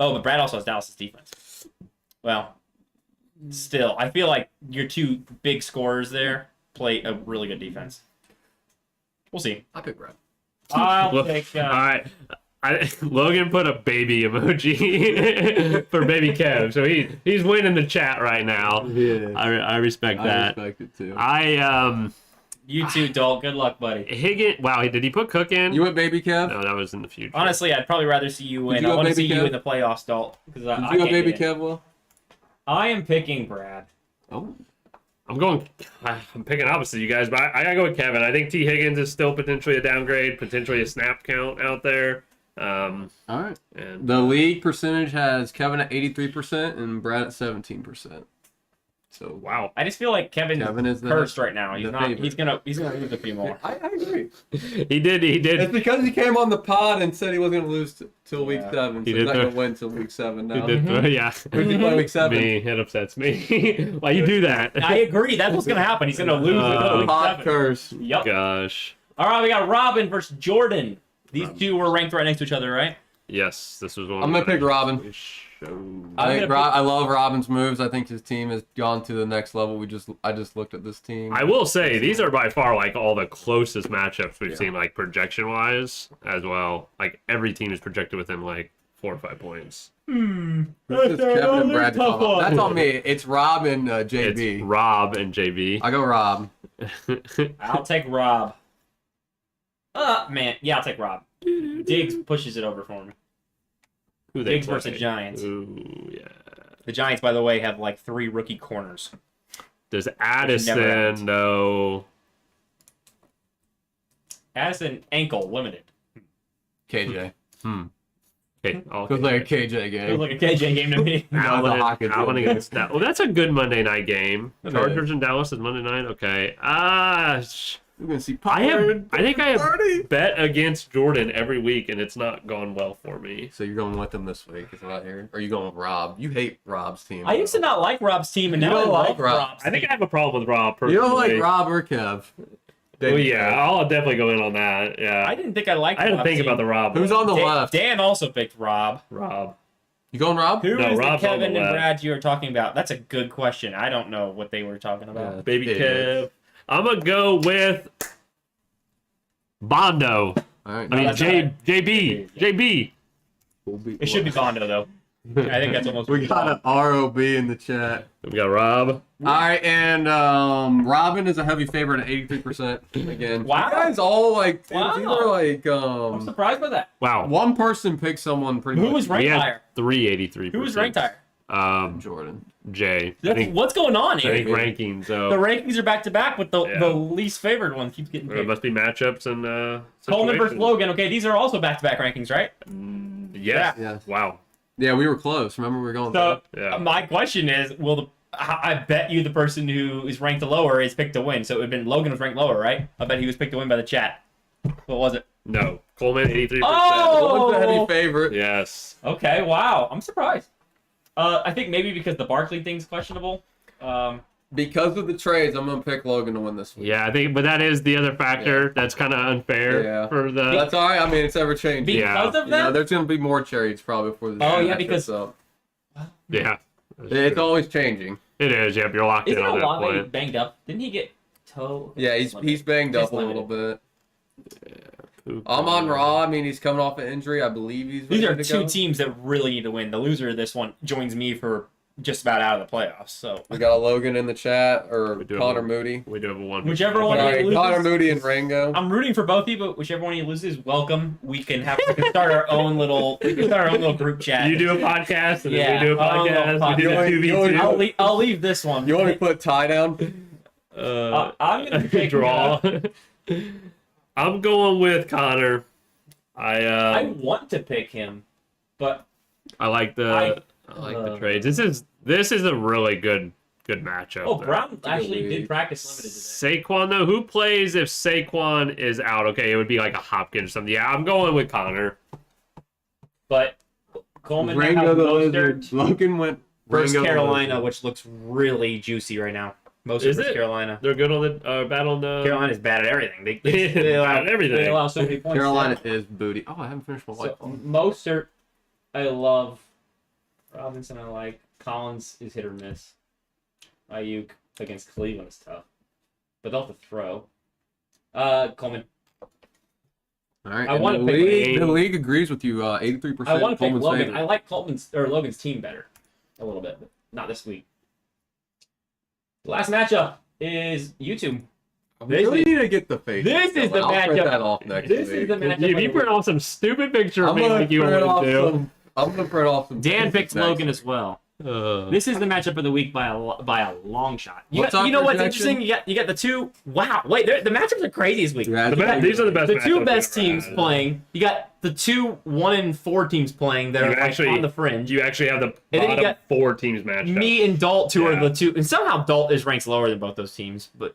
Oh, but Brad also has Dallas' defense. Well, still, I feel like your two big scorers there play a really good defense. We'll see. I pick Brad. I'll Look, take. all right. Logan put a baby emoji for baby Kev, so he's winning the chat right now. Yeah. I respect I that. respect it too. You too, Dalt. Good luck, buddy. Higgins. Wow, did he put Cook in? You went Baby Kev? No, that was in the future. Honestly, I'd probably rather see you win. Did you I go want to Baby see you Kev? in the playoffs, Dalt. Because I Did you can't go Baby get in. Kev, Will? I am picking Brad. Oh. I'm picking opposite you guys, but I gotta go with Kevin. I think T. Higgins is still potentially a downgrade, potentially a snap count out there. All right. And The league percentage has Kevin at 83% and Brad at 17%. So wow, I just feel like Kevin's Kevin is the cursed right now. He's the not. favorite. He's gonna lose a few more. I agree. he did. It's because he came on the pod and said he wasn't going to lose till week Yeah. 7. So He he's did not throw- going to win till week 7 He now. did throw, yeah. Who's he play week 7? Me, it upsets me. Why you do that? I agree. That's what's gonna happen. He's gonna lose. Uh, Pod 7. curse. Yep. Gosh. All right, we got Robin versus Jordan. These two were ranked right next to each other, right? Yes, this was one. I'm going to pick Robin. I love Robin's moves. I think his team has gone to the next level. I just looked at this team. I will say these are by far like all the closest matchups we've seen, like projection wise as well. Like every team is projected within like 4 or 5 points. Who's this Kevin and Brad to talk about? That's on me. It's Rob and JB. It's Rob and JB. I go Rob. I'll take Rob. Man, yeah, I'll take Rob. Diggs pushes it over for me. Who Diggs play? versus Giants. Ooh, yeah. The Giants, by the way, have like 3 rookie corners. Does never Addison happens. though? Addison ankle limited. KJ. Okay, I'll Feels like a KJ It game. was like a KJ game to me. Allen, hockey Allen team. against that. Well, that's a good Monday night game. It Chargers and Dallas is Monday night. Okay. We're gonna see. I think I have 30. bet against Jordan every week, and it's not gone well for me. So you're going with him this week? Is what I hear? Or are you going with Rob? You hate Rob's team. I used to not like Rob's team, and You now I don't like like Rob. Rob's I think team. I have a problem with Rob You personally. don't like Rob or Kev? Well, yeah, I'll definitely go in on that. Yeah, I didn't think I liked I had to Rob's think team. about the Rob. Who's on the left? Dan also picked Rob. Rob? You going Rob? Who No, is Rob's the on the Kevin and left. Brad you were talking about? That's a good question. I don't know what they were talking about. Yeah. Baby It Kev. is. I'm gonna go with Bondo. All right. I mean that's JB. JB. It should be Bondo, though. I think that's almost. We got an ROB in the chat. We got Rob. All right, and Robin is a heavy favorite at 83% again. Wow. You guys all like, Wow. it's either like I'm surprised by that. Wow. one person picked someone pretty Who much. was ranked We had higher? 383. Who was ranked higher? Jordan. Jay. I think What's going on I here? think rankings. The So rankings are back to back, but the Yeah. least favored one keeps getting it picked. must be matchups and Coleman versus situations. Logan. Okay, these are also back to back rankings, right? Yeah. Yeah. Wow. Yeah, we were close. Remember we were going So Yeah. my question is, I bet you the person who is ranked lower is picked to win. So it would have been Logan was ranked lower, right? I bet he was picked to win by the chat. What was it? No. Coleman 83%. Oh! One's a heavy favorite. Yes. Okay, wow. I'm surprised. I think maybe because the Barkley thing's questionable. Because of the trades, I'm gonna pick Logan to win this week. Yeah, I think, but that is the other factor that's kind of unfair Yeah. for the. That's all right. I mean, it's ever changing. Because of You know, that? there's gonna be more trades probably before the Oh, season yeah, because- gets up. Yeah. It's always changing. It is. Yep, you're locked Isn't in on that Olave point. banged up? Didn't he get toe? Yeah, he's banged Just up a little bit. Poop. I'm on Raw. I mean, he's coming off an injury. I believe he's. These are ready to two go. teams that really need to win. The loser of this one joins me for just about out of the playoffs. So We got a Logan in the chat or We do Connor have a- Moody. We do have a one. Whichever one Sorry, loses- Connor Moody and Rango. I'm rooting for both of you, but whichever one of you loses, welcome. We can start our own little group chat. You do a podcast, and Yeah, then we do a our own little podcast. We do the podcast. 2v2. I'll leave this one. You want to put tie down? I'm gonna pick draw. I'm going with Connor. I want to pick him, but I like the I like the trades. This is a really good matchup. oh, though. Brown actually league. did practice limited today. Saquon though, who plays if Saquon is out? Okay, it would be like a Hopkins or something. Yeah, I'm going with Connor. But Coleman now Rango has the Mostert Lizard. Logan went versus Rango the Carolina, Lizard. which looks really juicy right now. Mostert Is versus it? Carolina. They're good on the battle on the. Carolina's bad at everything. They Bad allow at everything. They allow so many points. Carolina is booty. Oh, I haven't finished my So, white ball. Mostert, I love. Robinson, I like. Collins is hit or miss. Ayuk against Cleveland is tough, but they'll have to throw. Coleman. All right. I and wanna the pick league. Logan. The league agrees with you. 83%. I want to pick Coleman's Logan. favorite. I like Logan's team better, a little bit, but not this week. The last matchup is YouTube. We really need to get the face. This is the I'll print matchup. that off next This week. is the matchup. If you print off some stupid picture of I'm me gonna like you print off want to do. some. I'm gonna print off some. Dan faces picked next Logan week. as well. Uh, This is the matchup of the week by a long shot. What's our You know what's projection? interesting? You got the two. Wow, wait, the matchups are crazy this week. Yeah, these are the best. The two matchups best we've ever teams had. playing. You got the two 1-4 teams playing that You are like actually- on the fringe. You actually have the then you bottom got 4 teams matched up. Me and Dalt, who are Yeah. the two, and somehow Dalt is ranked lower than both those teams. But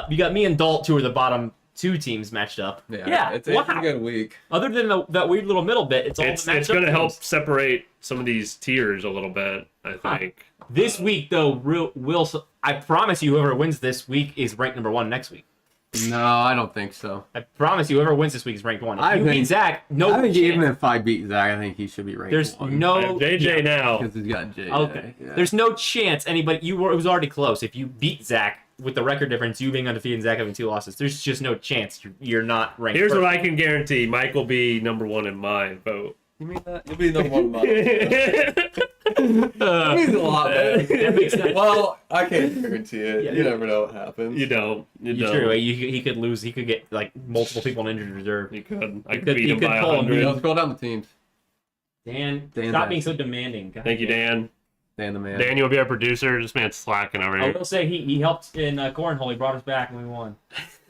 you got me and Dalt, who are the bottom 2 teams matched up. Yeah, it's a good week. Other than that weird little middle bit, it's all It's the matchup going to help games. separate some of these tiers a little bit, I think. This week, though, I promise you, whoever wins this week is ranked number 1 next week. No, I don't think so. I promise you, whoever wins this week is ranked 1. If I you beat think- Zach, no I think chance. even if I beat Zach, I think he should be ranked There's 1. no I have JJ now. Because he's got JJ. Okay. Yeah. There's no chance anybody. It was already close. If you beat Zach with the record difference, you being undefeated and Zach having 2 losses, there's just no chance you're not ranked. Here's first. what I can guarantee: Mike will be number 1 in my vote. You mean that? You'll be number 1 month. That means a lot, man. That makes sense. Well, I can't guarantee it. Yeah. You never know what happens. You don't. You You're don't. true. He could lose. He could get like multiple people in injured reserve. You could. I You could could- beat you him could by pull him. 100. Let's scroll down the teams. Dan, Dan's stop out. being so demanding. God Thank you, damn. Dan. Dan the man. Dan, you'll be our producer. This man's slacking over I here. will say he helped in cornhole. He brought us back and we won.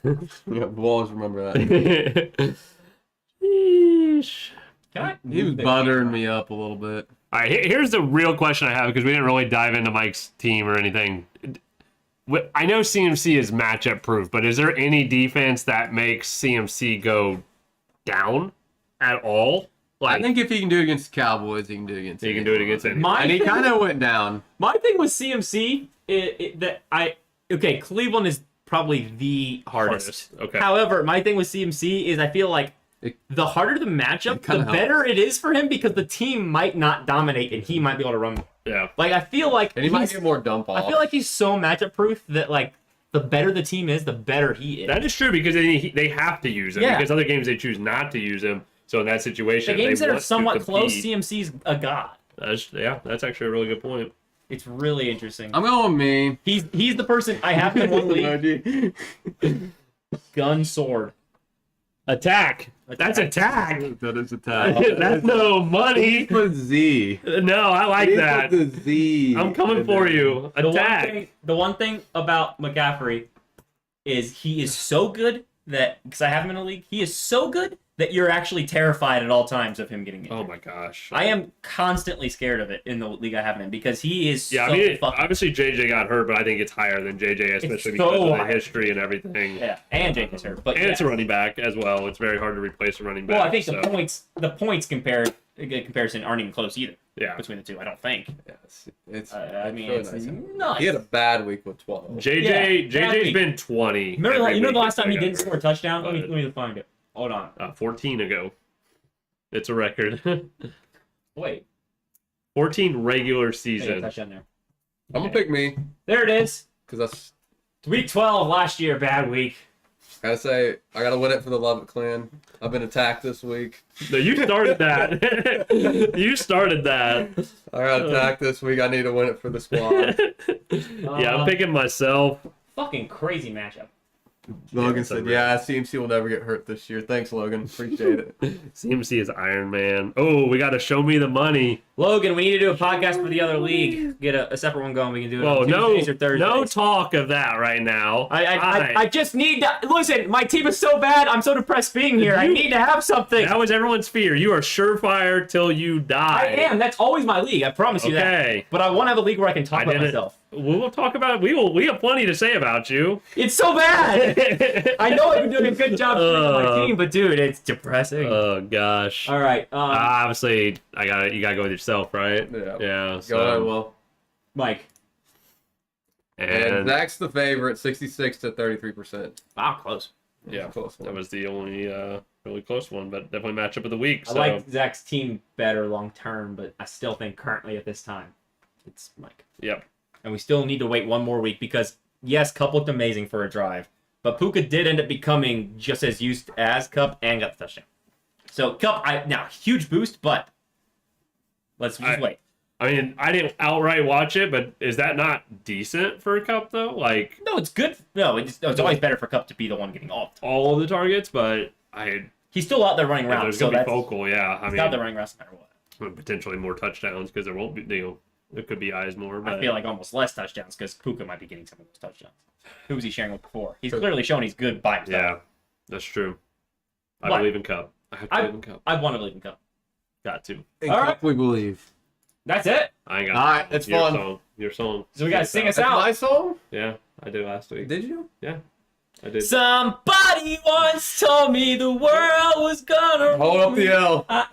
Yeah, we'll always remember that. Sheesh. Can I? He was buttering me up a little bit. All right, here's the real question I have because we didn't really dive into Mike's team or anything. I know CMC is matchup proof, but is there any defense that makes CMC go down at all? I think if he can do it against the Cowboys, he can do it against. He can do it against anyone. My And he thing- kind of went down. My thing with CMC okay, Cleveland is probably the hardest. Okay. However, my thing with CMC is I feel like the harder the matchup, It kinda the better it is for him because the team might not dominate and he might be able to run. Yeah. Like I feel like And he might he's- get more dump off. I feel like he's so matchup proof that like the better the team is, the better he is. That is true because they have to use him Yeah. because other games they choose not to use him. So in that situation, the if games they that are want to somewhat close, compete, CMC's a god. that's actually a really good point. It's really interesting. I'm going with me. He's the person I have in one league. Gun sword. Attack. That's attack. That is attack. That's no money. Put Z. No, I like He that. put the Z. I'm coming for you. Attack. The one thing about McCaffrey is he is so good that because I have him in a league, he is so good that you're actually terrified at all times of him getting injured. Oh my gosh. I am constantly scared of it in the league I have him in because he is Yeah, so I mean, fucking obviously JJ got hurt, but I think it's higher than JJ, especially so because of the high. history and everything. yeah, and Jake is hurt, but And it's a yes. running back as well. It's very hard to replace a running back. Well, I think so, the points comparison aren't even close either yeah. between the two. I don't think. Yes, it's. I mean, really it's nice. nuts. He had a bad week with 12. JJ's exactly. been 20. Remember, every you know week the last since time I he got didn't hurt. score a touchdown? Let But- me find it. Hold on. 14 ago. It's a record. Wait. 14 regular Yeah, season. touchdown there. I'm gonna pick me There it is. because that's. Week 12 last year, bad week. Gotta say, I gotta win it for the Lovett clan. I've been attacked this week. No, you started that. You started that. I got attacked this week. I need to win it for the squad. Yeah, I'm picking myself. Fucking crazy matchup. Logan it's a said, real- "Yeah, CMC will never get hurt this year." Thanks, Logan. Appreciate it. CMC is Iron Man. Oh, we got to show me the money. Logan, we need to do a podcast for the other league. Get a separate one going. We can do it Oh, on no, Tuesdays or Thursdays. no talk of that right now. I just need to listen. My team is so bad. I'm so depressed being here. I need to have something. That was everyone's fear. You are SureFire till you I die. am. That's always my league. I promise you that. Okay. But I want to have a league where I can talk I about didn't. myself. We'll talk about. We have plenty to say about you. It's so bad. I know I've been doing a good job for my team, but dude, it's depressing. Oh gosh. All right, Obviously, you gotta go with yourself, right? Yeah. Yeah. Go ahead, Will. Mike. And And Zach's the favorite, 66 to 33%. Wow, close. yeah, Close one. that was the only really close one, but definitely matchup of the week. I So like Zach's team better long term, but I still think currently at this time, it's Mike. yep. And we still need to wait one more week because, yes, Cup looked amazing for a drive, but Puka did end up becoming just as used as Cup and got the touchdown. So Cup, now huge boost, but let's just wait. I mean, I didn't outright watch it, but is that not decent for a cup though? Like No, it's good. No, it's always better for Cup to be the one getting all. all of the targets, but He's still out there running around, there's so gonna be that's focal. Yeah, I he's out there mean, running around no matter what. potentially more touchdowns because there won't be. There could be eyes more. But I feel like almost less touchdowns because Puka might be getting some of those touchdowns. Who was he sharing with before? He's clearly shown he's good by himself. yeah, that's true. I What? believe in cup. I have to believe in cup. I want to believe in Cup. Got to. In All Cup right. we believe. That's it. I ain't got. All right, it's your fun. Song. Your song. So we gotta sing us That's out. my song? Yeah, I did last week. Did you? Yeah, I did. Somebody once told me the world was gonna Hold up the L. I